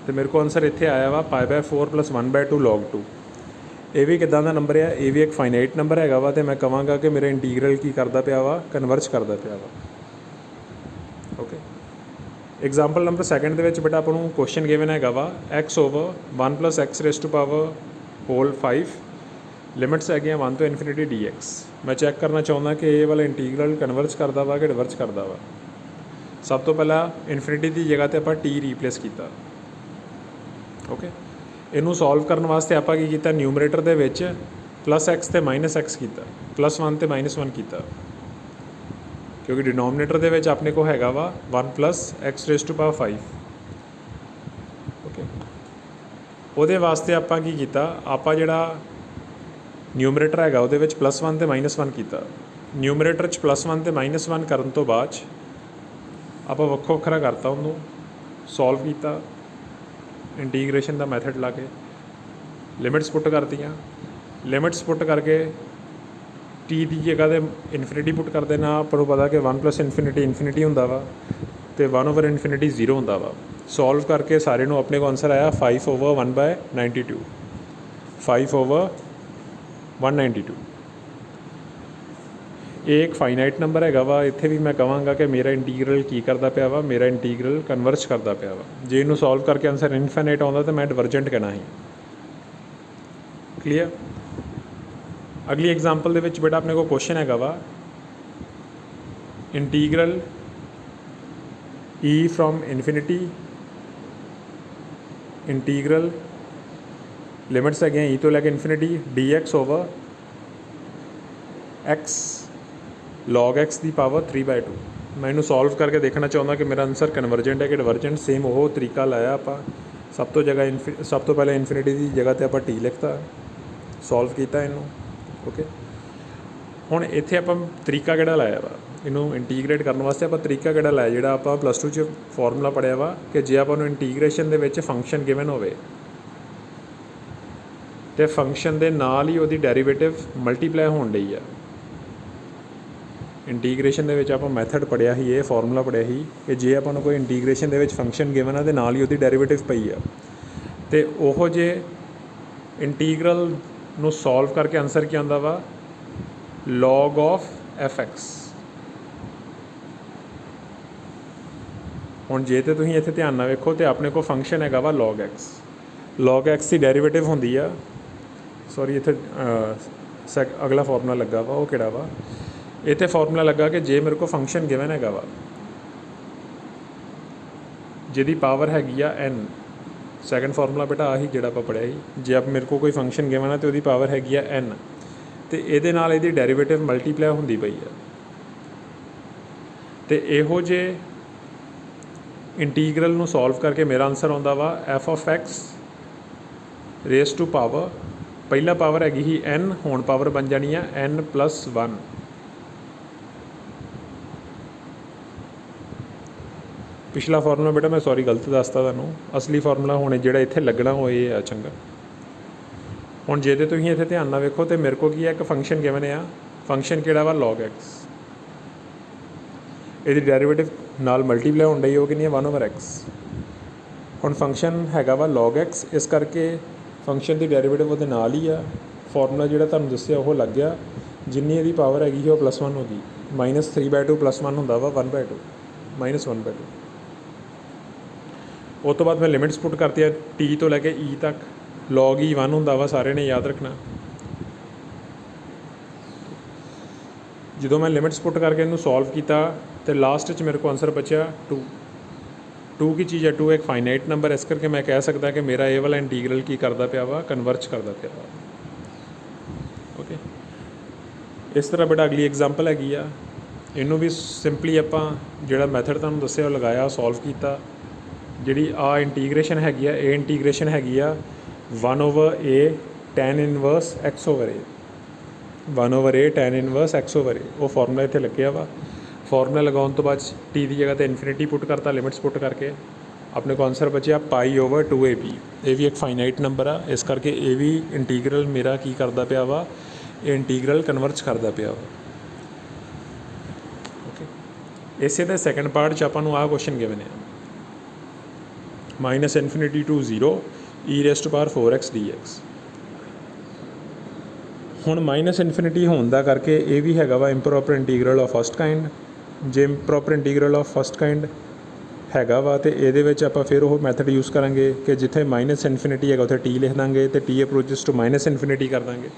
ਅਤੇ ਮੇਰੇ ਕੋਲ ਆਨਸਰ ਇੱਥੇ ਆਇਆ ਵਾ π/4 + 1/2 log 2। ਇਹ ਵੀ ਕਿੱਦਾਂ ਦਾ ਨੰਬਰ ਆ, ਇਹ ਵੀ ਇੱਕ ਫਾਈਨਾਈਟ ਨੰਬਰ ਹੈਗਾ ਵਾ। ਅਤੇ ਮੈਂ ਕਹਾਂਗਾ ਕਿ ਮੇਰਾ ਇੰਟੀਗਰਲ ਕੀ ਕਰਦਾ ਪਿਆ ਵਾ, ਕਨਵਰਜ ਕਰਦਾ ਪਿਆ ਵਾ। ਓਕੇ, ਐਗਜ਼ਾਮਪਲ ਨੰਬਰ 2 ਦੇ ਵਿੱਚ ਬੇਟਾ ਆਪਾਂ ਨੂੰ ਕੁਐਸਚਨ ਗਿਵਨ ਹੈਗਾ ਵਾ x ਓਵਰ 1 + x⁵5 ਲਿਮਿਟਸ ਹੈਗੀਆਂ 1 ਤੋਂ ∞ dx। ਮੈਂ ਚੈੱਕ ਕਰਨਾ ਚਾਹੁੰਦਾ ਕਿ ਇਹ ਵਾਲਾ ਇੰਟੀਗਰਲ ਕਨਵਰਜ ਕਰਦਾ ਵਾ ਕਿ ਡਿਵਰਜ ਕਰਦਾ ਵਾ। ਸਭ ਤੋਂ ਪਹਿਲਾਂ ਇਨਫਿਨਿਟੀ ਦੀ ਜਗ੍ਹਾ 'ਤੇ ਆਪਾਂ t ਰੀਪਲੇਸ ਕੀਤਾ। ਓਕੇ, ਇਹਨੂੰ ਸੋਲਵ ਕਰਨ ਵਾਸਤੇ ਆਪਾਂ ਕੀ ਕੀਤਾ, ਨਿਊਮਰੇਟਰ ਦੇ ਵਿੱਚ +x ਅਤੇ -x ਕੀਤਾ, +1 ਅਤੇ -1 ਕੀਤਾ, ਕਿਉਂਕਿ ਡਿਨੋਮੀਨੇਟਰ ਦੇ ਵਿੱਚ ਆਪਣੇ ਕੋਲ ਹੈਗਾ ਵਾ 1 + x⁵5। ਓਕੇ, ਉਹਦੇ ਵਾਸਤੇ ਆਪਾਂ ਕੀ ਕੀਤਾ, ਆਪਾਂ ਜਿਹੜਾ ਨਿਊਮਰੇਟਰ ਹੈਗਾ ਉਹਦੇ ਵਿੱਚ +1 ਅਤੇ -1 ਕੀਤਾ। ਨਿਊਮਰੇਟਰ 'ਚ +1 ਅਤੇ -1 ਕਰਨ ਤੋਂ ਬਾਅਦ 'ਚ ਆਪਾਂ ਵੱਖੋ ਵੱਖਰਾ ਕਰਤਾ, ਉਹਨੂੰ ਸੋਲਵ ਕੀਤਾ ਇੰਟੀਗ੍ਰੇਸ਼ਨ ਦਾ ਮੈਥਡ ਲਾ ਕੇ। ਲਿਮਿਟਸ ਪੁੱਟ ਕਰਤੀਆਂ। ਲਿਮਿਟਸ ਪੁੱਟ ਕਰਕੇ t ਦੀ ਜਗ੍ਹਾ 'ਤੇ ਇਨਫਿਨਿਟੀ ਪੁੱਟ ਕਰ ਦੇਣਾ। ਆਪਾਂ ਨੂੰ ਪਤਾ ਕਿ 1 + ਇਨਫਿਨਿਟੀ ਹੁੰਦਾ ਵਾ, ਅਤੇ 1/∞ 0 ਹੁੰਦਾ ਵਾ। ਸੋਲਵ ਕਰਕੇ ਸਾਰੇ ਨੂੰ ਆਪਣੇ ਕੋਲ ਆਨਸਰ ਆਇਆ 5/1/92। 5/192। ਇਹ ਇੱਕ ਫਾਈਨਾਈਟ ਨੰਬਰ ਹੈਗਾ ਵਾ। ਇੱਥੇ ਵੀ ਮੈਂ ਕਹਾਂਗਾ ਕਿ ਮੇਰਾ ਇੰਟੀਗਰਲ ਕੀ ਕਰਦਾ ਪਿਆ ਵਾ, ਮੇਰਾ ਇੰਟੀਗਰਲ ਕਨਵਰਜ ਕਰਦਾ ਪਿਆ ਵਾ। ਜੇ ਇਹਨੂੰ ਸੋਲਵ ਕਰਕੇ ਆਨਸਰ ਇਨਫਾਈਨਾਈਟ ਆਉਂਦਾ ਤਾਂ ਮੈਂ ਡਿਵਰਜੈਂਟ ਕਹਿਣਾ ਸੀ। ਕਲੀਅਰ। ਅਗਲੀ ਐਗਜ਼ਾਮਪਲ ਦੇ ਵਿੱਚ ਬੇਟਾ ਆਪਣੇ ਕੋਲ ਕੁਐਸਚਨ ਹੈਗਾ ਵਾ integral e from infinity integral limits ਹੈਗੀਆਂ e ਤੋਂ ਲੈ ਕੇ infinity dx over x log x ਦੀ ਪਾਵਰ 3/2। ਮੈਂ ਇਹਨੂੰ ਸੋਲਵ ਕਰਕੇ ਦੇਖਣਾ ਚਾਹੁੰਦਾ ਕਿ ਮੇਰਾ ਆਨਸਰ ਕਨਵਰਜੈਂਟ ਹੈ ਕਿ ਡਿਵਰਜੈਂਟ। ਸੇਮ ਉਹ ਤਰੀਕਾ ਲਾਇਆ ਆਪਾਂ। ਸਭ ਤੋਂ ਪਹਿਲਾਂ ਇਨਫਿਨਿਟੀ ਦੀ ਜਗ੍ਹਾ 'ਤੇ ਆਪਾਂ t ਲਿਖਤਾ, ਸੋਲਵ ਕੀਤਾ ਇਹਨੂੰ। ਓਕੇ, ਹੁਣ ਇੱਥੇ ਆਪਾਂ ਤਰੀਕਾ ਕਿਹੜਾ ਲਾਇਆ ਵਾ ਇਹਨੂੰ ਇੰਟੀਗ੍ਰੇਟ ਕਰਨ ਵਾਸਤੇ, ਆਪਾਂ ਤਰੀਕਾ ਕਿਹੜਾ ਲਾਇਆ, ਜਿਹੜਾ ਆਪਾਂ +2 'ਚ ਫਾਰਮੂਲਾ ਪੜ੍ਹਿਆ ਵਾ ਕਿ ਜੇ ਆਪਾਂ ਨੂੰ ਇੰਟੀਗ੍ਰੇਸ਼ਨ ਦੇ ਵਿੱਚ ਫੰਕਸ਼ਨ ਗਿਵਨ ਹੋਵੇ ਅਤੇ ਫੰਕਸ਼ਨ ਦੇ ਨਾਲ ਹੀ ਉਹਦੀ ਡੈਰੀਵੇਟਿਵ ਮਲਟੀਪਲਾਈ ਹੋਣ ਡਈ ਆ। ਇੰਟੀਗ੍ਰੇਸ਼ਨ ਦੇ ਵਿੱਚ ਆਪਾਂ ਮੈਥਡ ਪੜ੍ਹਿਆ ਸੀ, ਇਹ ਫਾਰਮੂਲਾ ਪੜ੍ਹਿਆ ਸੀ ਕਿ ਜੇ ਆਪਾਂ ਨੂੰ ਕੋਈ ਇੰਟੀਗ੍ਰੇਸ਼ਨ ਦੇ ਵਿੱਚ ਫੰਕਸ਼ਨ ਗਿਵਨ ਆ ਅਤੇ ਨਾਲ ਹੀ ਉਹਦੀ ਡੈਰੀਵੇਟਿਵ ਪਈ ਆ, ਅਤੇ ਉਹੋ ਜਿਹੇ ਇੰਟੀਗਰਲ ਨੂੰ ਸੋਲਵ ਕਰਕੇ ਆਨਸਰ ਕੀ ਆਉਂਦਾ ਵਾ, log of f(x). ਹੁਣ ਜੇ ਤਾਂ ਤੁਸੀਂ ਇੱਥੇ ਧਿਆਨ ਨਾਲ ਵੇਖੋ ਤਾਂ ਆਪਣੇ ਕੋਲ ਫੰਕਸ਼ਨ ਹੈਗਾ ਵਾ log x। log x ਦੀ ਡੈਰੀਵੇਟਿਵ ਹੁੰਦੀ ਆ, ਸੌਰੀ ਇੱਥੇ ਅਗਲਾ ਫਾਰਮੂਲਾ ਲੱਗਾ ਵਾ, ਉਹ ਕਿਹੜਾ ਵਾ, ਇੱਥੇ ਫਾਰਮੂਲਾ ਲੱਗਾ ਕਿ ਜੇ ਮੇਰੇ ਕੋਲ ਫੰਕਸ਼ਨ ਗਿਵਨ ਹੈਗਾ ਵਾ ਜਿਹਦੀ ਪਾਵਰ ਹੈਗੀ ਆ n। ਸੈਕੰਡ ਫਾਰਮੂਲਾ ਬੇਟਾ ਆਹੀ ਜਿਹੜਾ ਆਪਾਂ ਪੜ੍ਹਿਆ ਸੀ। ਜੇ ਆਪ ਮੇਰੇ ਕੋਲ ਕੋਈ ਫੰਕਸ਼ਨ ਗਿਵਨ ਆ ਅਤੇ ਉਹਦੀ ਪਾਵਰ ਹੈਗੀ ਆ n, ਅਤੇ ਇਹਦੇ ਨਾਲ ਇਹਦੀ ਡੈਰੀਵੇਟਿਵ ਮਲਟੀਪਲਾਈ ਹੁੰਦੀ ਪਈ ਆ, तो ਇਹੋ ਜਿਹੇ इंटीग्रल ਨੂੰ सॉल्व करके मेरा आंसर आउंदा वा f of x raise to power पहला पावर हैगी ही n हुण पावर बन जानी है n+1। पिछला फार्मूला बेटा मैं सॉरी गलत दसता तुहानूं, असली फार्मूला हुण जिहड़ा इत्थे लगना वो ये है। चंगा हुण जे ते तुसीं इत्थे ध्यान नाल वेखो तो मेरे को की है एक फंक्शन गिवन आ, फंक्शन किहड़ा वा log x, ਇਹਦੀ ਡੈਰੀਵੇਟਿਵ ਨਾਲ ਮਲਟੀਪलाई ਹੋਣ ਡਈ ਉਹ ਕਿੰਨੀ ਹੈ 1/x। ਹੁਣ ਫੰਕਸ਼ਨ ਹੈਗਾ ਵਾ log x, ਇਸ ਕਰਕੇ ਫੰਕਸ਼ਨ ਦੀ ਡੈਰੀਵੇਟਿਵ ਉਹਦੇ ਨਾਲ ਹੀ ਆ। ਫਾਰਮੂਲਾ ਜਿਹੜਾ ਤੁਹਾਨੂੰ ਦੱਸਿਆ ਉਹ ਲੱਗ ਗਿਆ, ਜਿੰਨੀ ਇਹਦੀ ਪਾਵਰ ਹੈਗੀ ਉਹ +1 ਹੋ ਗਈ। -3/2 +1 ਹੁੰਦਾ ਵਾ 1/2 -1/2। ਉਸ ਤੋਂ ਬਾਅਦ ਮੈਂ ਲਿਮਿਟਸ ਪੁੱਟ ਕਰਤੀਆਂ t ਤੋਂ ਲੈ ਕੇ e ਤੱਕ। log e 1 ਹੁੰਦਾ ਵਾ, ਸਾਰਿਆਂ ਨੇ ਯਾਦ ਰੱਖਣਾ। ਜਦੋਂ मैं लिमिट्स पुट करके इनू सॉल्व किया तो लास्ट मेरे को आंसर बचा 2 की चीज़ है 2 एक फाइनाइट नंबर, इस करके मैं कह सकता कि मेरा ये वाला इंटीग्रल की करता पाया वा कन्वर्ज करता पाया वा। ओके, इस तरह बेटा अगली एग्जाम्पल हैगी आ, इनू भी सिंपली आपां जिहड़ा मैथड तुहानूं दस्सिआ वो लगाया सॉल्व किया। जिहड़ी आ इंटीग्रेशन हैगी आ, ए इंटीग्रेशन हैगी आ 1/a tan inverse x/a 1/a tan inverse x/a। वो फार्मूला इत्थे लग्गिआ वा। फार्मूला लगाउण तो बाद टी की जगह तो इनफिनिटी पुट करता, लिमिट्स पुट करके अपने को आंसर बचिया π/2ab। ये भी एक फाइनाइट नंबर आ, इस करके ये भी इंटीग्रल मेरा की करता पाया वा, ये इंटीग्रल कन्वर्ज करता पाया वा। ओके, इसे दे सैकेंड पार्ट च आपां नूं आ क्वेश्चन गिवन है -∞ to 0 e⁴x dx। ਹੁਣ -∞ ਹੋਣ ਦਾ ਕਰਕੇ ਇਹ ਵੀ ਹੈਗਾ ਵਾ ਇੰਪਰੋਪਰ ਇੰਟੀਗਰਲ ਆਫ ਫਸਟ ਕਾइंड। ਜੇ ਇੰਪਰੋਪਰ ਇੰਟੀਗਰਲ ਆਫ ਫਸਟ ਕਾइंड ਹੈਗਾ ਵਾ ਤੇ ਇਹਦੇ ਵਿੱਚ ਆਪਾਂ ਫਿਰ ਉਹ ਮੈਥਡ ਯੂਜ਼ ਕਰਾਂਗੇ ਕਿ ਜਿੱਥੇ -∞ ਹੈਗਾ ਉੱਥੇ t ਲਿਖ ਦਾਂਗੇ ਤੇ t ਅਪਰੋਚਸ ਟੂ -∞ ਕਰ ਦਾਂਗੇ।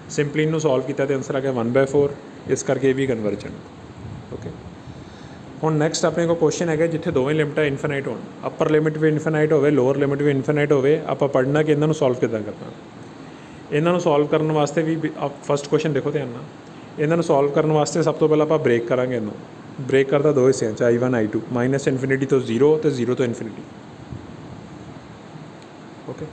ਸਿੰਪਲੀ ਇਹਨੂੰ ਸੋਲਵ ਕੀਤਾ ਤੇ ਆਂਸਰ ਆ ਗਿਆ 1/4, ਇਸ ਕਰਕੇ ਇਹ ਵੀ ਕਨਵਰਜੈਂਟ। ਓਕੇ, ਹੁਣ ਨੈਕਸਟ ਆਪਣੇ ਕੋਲ ਕੁਐਸਚਨ ਹੈਗਾ ਜਿੱਥੇ ਦੋਵੇਂ ਲਿਮਟਾਂ ਇਨਫਾਈਨਾਈਟ ਹੋਣ, ਅਪਰ ਲਿਮਿਟ ਵੀ ਇਨਫਾਈਨਾਈਟ ਹੋਵੇ, ਲੋਅਰ ਲਿਮਿਟ ਵੀ ਇਨਫਾਈਨਾਈਟ ਹੋਵੇ। ਆਪਾਂ ਪੜ੍ਹਨਾ ਕਿ ਇਹਨਾਂ ਨੂੰ ਸੋਲਵ ਕਿੱਦਾਂ ਕਰਨਾ। ਇਹਨਾਂ ਨੂੰ ਸੋਲਵ ਕਰਨ ਵਾਸਤੇ ਵੀ ਫਸਟ ਕੁਐਸਚਨ ਦੇਖੋ ਧਿਆਨ ਨਾਲ, ਇਹਨਾਂ ਨੂੰ ਸੋਲਵ ਕਰਨ ਵਾਸਤੇ ਸਭ ਤੋਂ ਪਹਿਲਾਂ ਆਪਾਂ ਬ੍ਰੇਕ ਕਰਾਂਗੇ। ਇਹਨੂੰ ਬ੍ਰੇਕ ਕਰਦਾ ਦੋ ਹਿੱਸਿਆਂ 'ਚ I1 I2, -∞ ਤੋਂ 0 ਤੇ 0 ਤੋਂ ਇਨਫਿਨਿਟੀ। Okay,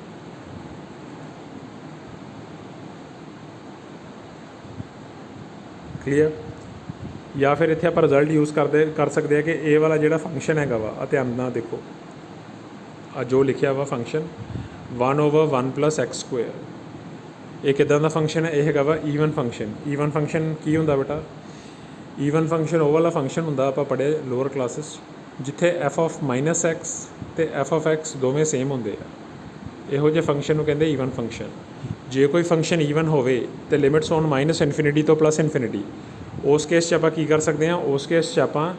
clear. ਜਾਂ ਫਿਰ ਇੱਥੇ ਆਪਾਂ ਰਿਜ਼ਲਟ ਯੂਜ਼ ਕਰ ਸਕਦੇ ਹਾਂ ਕਿ ਇਹ ਵਾਲਾ ਜਿਹੜਾ ਫੰਕਸ਼ਨ ਹੈਗਾ ਵਾ, ਆ ਧਿਆਨ ਨਾਲ ਦੇਖੋ, ਆ ਜੋ ਲਿਖਿਆ ਵਾ ਫੰਕਸ਼ਨ 1/1 + x²। ਇਹ ਕਿੱਦਾਂ ਦਾ ਫੰਕਸ਼ਨ ਹੈ? ਇਹ ਹੈਗਾ ਵਾ ਈਵਨ ਫੰਕਸ਼ਨ। ਈਵਨ ਫੰਕਸ਼ਨ ਕੀ ਹੁੰਦਾ ਬੇਟਾ? ਈਵਨ ਫੰਕਸ਼ਨ ਉਹ ਵਾਲਾ ਫੰਕਸ਼ਨ ਹੁੰਦਾ ਆਪਾਂ ਪੜ੍ਹੇ ਲੋਅਰ ਕਲਾਸਿਸ ਜਿੱਥੇ f(-x) ਅਤੇ f(x) ਦੋਵੇਂ ਸੇਮ ਹੁੰਦੇ ਆ। ਇਹੋ ਜਿਹੇ ਫੰਕਸ਼ਨ ਨੂੰ ਕਹਿੰਦੇ ਈਵਨ ਫੰਕਸ਼ਨ। ਜੇ ਕੋਈ ਫੰਕਸ਼ਨ ਈਵਨ ਹੋਵੇ ਅਤੇ ਲਿਮਿਟਸ ਹੋਣ -∞ ਤੋਂ +∞, ਉਸ ਕੇਸ 'ਚ ਆਪਾਂ ਕੀ ਕਰ ਸਕਦੇ ਹਾਂ? ਉਸ ਕੇਸ 'ਚ ਆਪਾਂ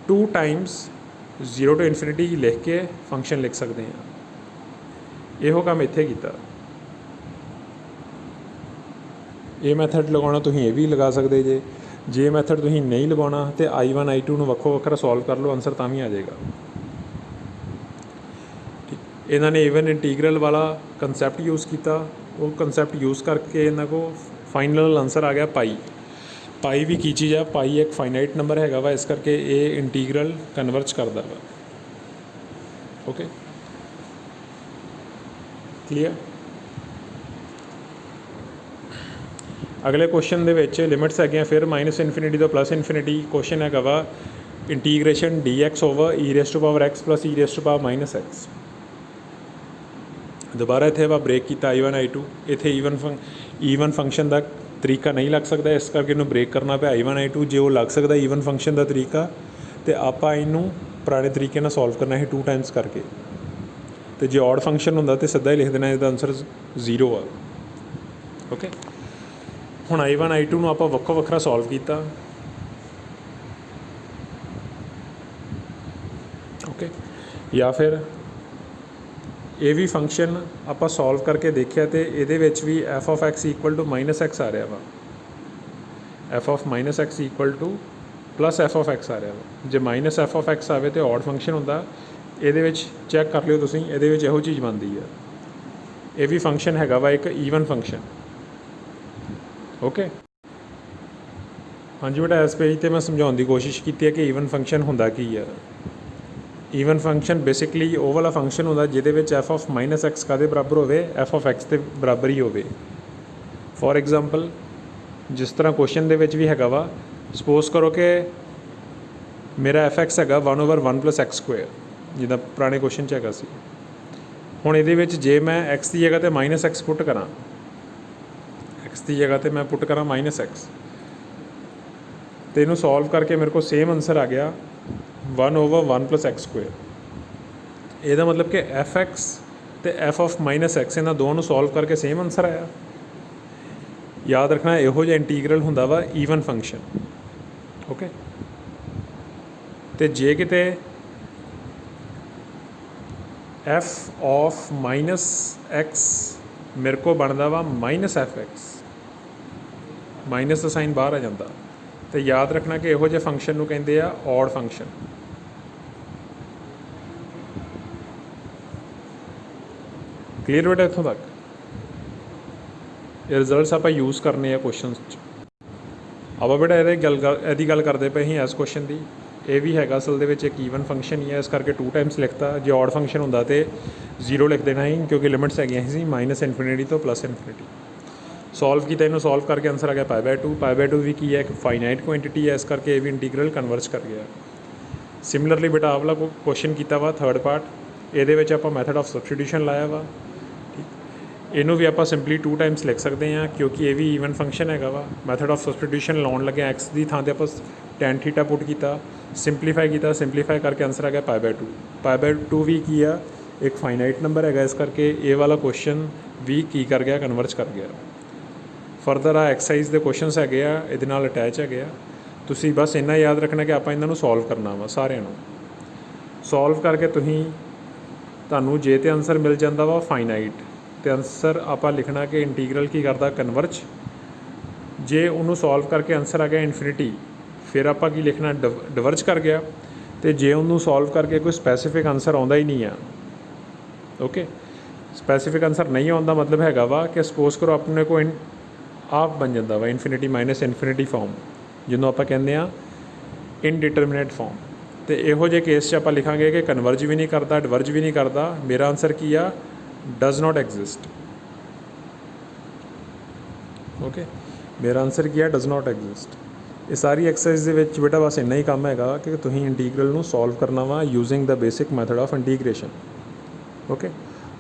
2 ਟਾਈਮਸ 0 ਤੋਂ ਇਨਫਿਨਿਟੀ ਲਿਖ ਕੇ ਫੰਕਸ਼ਨ ਲਿਖ ਸਕਦੇ ਹਾਂ। ਇਹੋ ਕੰਮ ਇੱਥੇ ਕੀਤਾ। ਇਹ ਮੈਥਡ ਲਗਾਉਣਾ ਤੁਸੀਂ ਇਹ ਵੀ ਲਗਾ ਸਕਦੇ ਜੇ ਮੈਥਡ ਤੁਸੀਂ ਨਹੀਂ ਲਗਾਉਣਾ ਤਾਂ I1 I2 ਨੂੰ ਵੱਖੋ ਵੱਖਰਾ ਸੋਲਵ ਕਰ ਲਓ, ਆਨਸਰ ਤਾਂ ਵੀ ਆ ਜਾਏਗਾ। ਠੀਕ, ਇਹਨਾਂ ਨੇ ਈਵਨ ਇੰਟੀਗਰਲ ਵਾਲਾ ਕੰਸੈਪਟ ਯੂਜ਼ ਕੀਤਾ, ਉਹ ਕੰਸੈਪਟ ਯੂਜ਼ ਕਰਕੇ ਇਹਨਾਂ ਕੋਲ ਫਾਈਨਲ ਆਨਸਰ ਆ ਗਿਆ ਪਾਈ। ਪਾਈ ਵੀ ਕੀ ਚੀਜ਼ ਆ? ਪਾਈ ਇੱਕ ਫਾਈਨਾਈਟ ਨੰਬਰ ਹੈਗਾ ਵਾ, ਇਸ ਕਰਕੇ ਇਹ ਇੰਟੀਗਰਲ ਕਨਵਰਜ ਕਰਦਾ ਵਾ। Okay, clear. ਅਗਲੇ ਕੁਐਸਚਨ ਦੇ ਵਿੱਚ ਲਿਮਿਟਸ ਹੈਗੀਆਂ ਫਿਰ -∞ ਤੋਂ +∞। ਕੁਐਸਚਨ ਹੈਗਾ ਵਾ ਇੰਟੀਗ੍ਰੇਸ਼ਨ dx/e⁴x + e⁻⁻x। ਦੁਬਾਰਾ ਇੱਥੇ ਆਪਾਂ ਬ੍ਰੇਕ ਕੀਤਾ I1 I2। ਇੱਥੇ ਈਵਨ ਫੰਕਸ਼ਨ ਦਾ ਤਰੀਕਾ ਨਹੀਂ ਲੱਗ ਸਕਦਾ, ਇਸ ਕਰਕੇ ਇਹਨੂੰ ਬ੍ਰੇਕ ਕਰਨਾ ਪਿਆ I1 I2। ਜੇ ਉਹ ਲੱਗ ਸਕਦਾ ਈਵਨ ਫੰਕਸ਼ਨ ਦਾ ਤਰੀਕਾ ਅਤੇ ਆਪਾਂ ਇਹਨੂੰ ਪੁਰਾਣੇ ਤਰੀਕੇ ਨਾਲ ਸੋਲਵ ਕਰਨਾ ਸੀ 2 ਟਾਈਮਸ ਕਰਕੇ। ਅਤੇ ਜੇ ਔਡ ਫੰਕਸ਼ਨ ਹੁੰਦਾ ਤਾਂ ਸਿੱਧਾ ਹੀ ਲਿਖ ਦੇਣਾ ਇਹਦਾ ਆਨਸਰ 0 ਆ। ਓਕੇ, ਹੁਣ I1 I2 ਨੂੰ ਆਪਾਂ ਵੱਖੋ ਵੱਖਰਾ ਸੋਲਵ ਕੀਤਾ। ਓਕੇ, ਜਾਂ ਫਿਰ ਇਹ ਵੀ ਫੰਕਸ਼ਨ ਆਪਾਂ ਸੋਲਵ ਕਰਕੇ ਦੇਖਿਆ ਅਤੇ ਇਹਦੇ ਵਿੱਚ ਵੀ f(x) = -x ਆ ਰਿਹਾ ਵਾ, f(-x) = +f(x) ਆ ਰਿਹਾ ਵਾ। ਜੇ -f(x) ਆਵੇ ਤਾਂ ਔਡ ਫੰਕਸ਼ਨ ਹੁੰਦਾ। ਇਹਦੇ ਵਿੱਚ ਚੈੱਕ ਕਰ ਲਿਓ ਤੁਸੀਂ, ਇਹਦੇ ਵਿੱਚ ਇਹੋ ਚੀਜ਼ ਬਣਦੀ ਆ। ਇਹ ਵੀ ਫੰਕਸ਼ਨ ਹੈਗਾ ਵਾ ਇੱਕ ਈਵਨ ਫੰਕਸ਼ਨ। ਓਕੇ, हाँ जी बेटा, इस पेज ते मैं समझाने की कोशिश की है कि ईवन फंक्शन हुंदा की है। ईवन फंक्शन बेसिकली वो वाला फंक्शन होंदा जिहदे विच एफ ऑफ माइनस एक्स कादे बराबर होवे, एफ ऑफ एक्स के बराबर ही होवे। फॉर एग्जाम्पल जिस तरह क्वेश्चन दे विच भी हैगा वा, सपोज करो कि मेरा एफ एक्स हैगा 1/1 + एक्स स्क्वायर, जिद्दां पुराने क्वेश्चन च हैगा सी। हुण इहदे विच जे मैं एक्स की जगह ते माइनस एक्स पुट करा, एक्स की जगह ते मैं पुट करा माइनस एक्स, तो इनू सॉल्व करके मेरे को सेम आंसर आ गया 1/1 + एक्स स्क्वायर। ਇਹਦਾ मतलब कि एफ एक्स तो एफ ऑफ माइनस एक्स इन्होंने दोनों सॉल्व करके सेम आंसर आया। याद रखना इहो जिहा इंटीग्रल हुंदा वा ईवन फंक्शन। ओके, तो जे किते एफ ऑफ माइनस एक्स मेरे को बनता वा माइनस एफ एक्स, माइनस का साइन बाहर आ जाता, तो याद रखना कि इहो जिहे फंक्शन नूं कहिंदे आ ऑड फंक्शन। क्लीयर बेटा इत्थों तक? ये रिजल्ट्स आप यूज़ करने हैं क्वेश्चन ਆਪਾਂ बेटा ਇਹਦੀ ਗੱਲ ਕਰਦੇ ਪਏ ਸੀ। ਇਸ क्वेश्चन की ਇਹ ਵੀ ਹੈਗਾ ਅਸਲ ਦੇ ਵਿੱਚ ਇੱਕ ਈਵਨ ਫੰਕਸ਼ਨ ਹੀ ਹੈ, ਇਸ ਕਰਕੇ 2 ਟਾਈਮਸ ਲਿਖਤਾ। ਜੇ ऑड फंक्शन ਹੁੰਦਾ तो 0 ਲਿਖ ਦੇਣਾ ਸੀ, ਕਿਉਂਕਿ ਲਿਮਿਟਸ ਹੈਗੀਆਂ ਸੀ -∞ ਤੋਂ +∞। ਸੋਲਵ ਕੀਤਾ, ਇਹਨੂੰ ਸੋਲਵ ਕਰਕੇ ਆਂਸਰ ਆ ਗਿਆ π/2। π/2 ਵੀ ਕੀ ਹੈ, ਇੱਕ ਫਾਈਨਾਈਟ ਕੁਆਂਟੀਟੀ ਹੈ, ਇਸ ਕਰਕੇ ਇਹ ਵੀ ਇੰਟੀਗਰਲ ਕਨਵਰਜ ਕਰ ਗਿਆ। ਸਿਮਿਲਰਲੀ बेटा ਆਹ ਵਾਲਾ ਕੁਐਸਚਨ ਕੀਤਾ ਵਾ ਥਰਡ ਪਾਰਟ, ਇਹਦੇ ਵਿੱਚ ਆਪਾਂ ਮੈਥਡ ਆਫ ਸਬਸਟੀਟਿਊਸ਼ਨ ਲਾਇਆ ਵਾ। ਇਹਨੂੰ ਵੀ ਆਪਾਂ ਸਿੰਪਲੀ 2 ਟਾਈਮਸ ਲਿਖ ਸਕਦੇ ਹਾਂ, ਕਿਉਂਕਿ ਇਹ ਵੀ ਈਵਨ ਫੰਕਸ਼ਨ ਹੈਗਾ ਵਾ। ਮੈਥਡ ਆਫ ਸਬਸਟੀਟਿਊਸ਼ਨ ਲਾਉਣ ਲੱਗੇ ਐਕਸ ਦੀ ਥਾਂ 'ਤੇ ਆਪਾਂ tan θ ਪੁੱਟ ਕੀਤਾ, ਸਿੰਪਲੀਫਾਈ ਕੀਤਾ, ਸਿੰਪਲੀਫਾਈ ਕਰਕੇ ਆਂਸਰ ਆ ਗਿਆ π/2। π/2 ਵੀ ਕੀ ਆ, ਇੱਕ ਫਾਈਨਾਈਟ ਨੰਬਰ ਹੈਗਾ, ਇਸ ਕਰਕੇ ਇਹ ਵਾਲਾ ਕੁਐਸਚਨ ਵੀ ਕੀ ਕਰ ਗਿਆ, ਕਨਵਰਜ ਕਰ ਗਿਆ। ਫਰਦਰ ਆ ਐਕਸਰਸਾਈਜ਼ ਦੇ ਕੁਐਸਚਨਸ ਹੈਗੇ ਆ, ਇਹਦੇ ਨਾਲ ਅਟੈਚ ਹੈਗੇ ਆ। ਤੁਸੀਂ ਬਸ ਇੰਨਾ ਯਾਦ ਰੱਖਣਾ ਕਿ ਆਪਾਂ ਇਹਨਾਂ ਨੂੰ ਸੋਲਵ ਕਰਨਾ ਵਾ, ਸਾਰਿਆਂ ਨੂੰ ਸੋਲਵ ਕਰਕੇ ਤੁਹਾਨੂੰ ਜੇ ਤੇ ਆਂਸਰ ਮਿਲ ਜਾਂਦਾ ਵਾ ਫਾਈਨਾਈਟ, तो आंसर आप लिखना कि इंटीग्रल की करता कन्वर्ज। जे उन्होंने सॉल्व करके आंसर आ गया इन्फिनिटी, फिर आप की लिखना डिवर्ज कर गया। तो जे उन्होंने सॉल्व करके कोई स्पैसीफिक आंसर आता ही नहीं है, ओके, स्पैसीफिक आंसर नहीं आता मतलब हैगा वा कि सपोज करो अपने को आप बन जाता वा इन्फिनिटी -∞ फॉर्म, जिन्होंने आप कहते हैं इनडिटरमिनेट फॉर्म। तो इहो जे केस आप लिखांगे कि कन्वर्ज भी नहीं करता, डिवर्ज भी नहीं करता, मेरा आंसर की आ डज नॉट एग्जिस्ट। ओके, मेरा आंसर की है डज नॉट एग्जिस्ट। ये सारी एक्सरसाइज के बेटा बस इन्ना ही काम हैगा कि तुसीं इंटीग्रल नूं सॉल्व करना वा using the basic method of integration. Okay,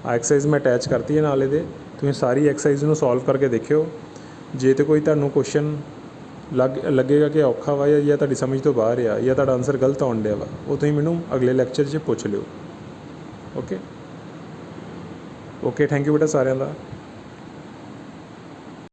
आ एक्सरसाइज मैं अटैच करती है नाल इहदे, तुसीं सारी एक्सरसाइज नूं सॉल्व करके देखियो। जे तो कोई तुहानूं क्वेश्चन लगेगा कि औखा वा या तुहाडी समझ तो बाहर आ या तुहाडा आंसर गलत आउण डिया वा, वो तुसीं मैनूं अगले लैक्चर 'च पुछ लिओ। ओके, ओके, थैंक यू बेटा सारिਆਂ ਦਾ।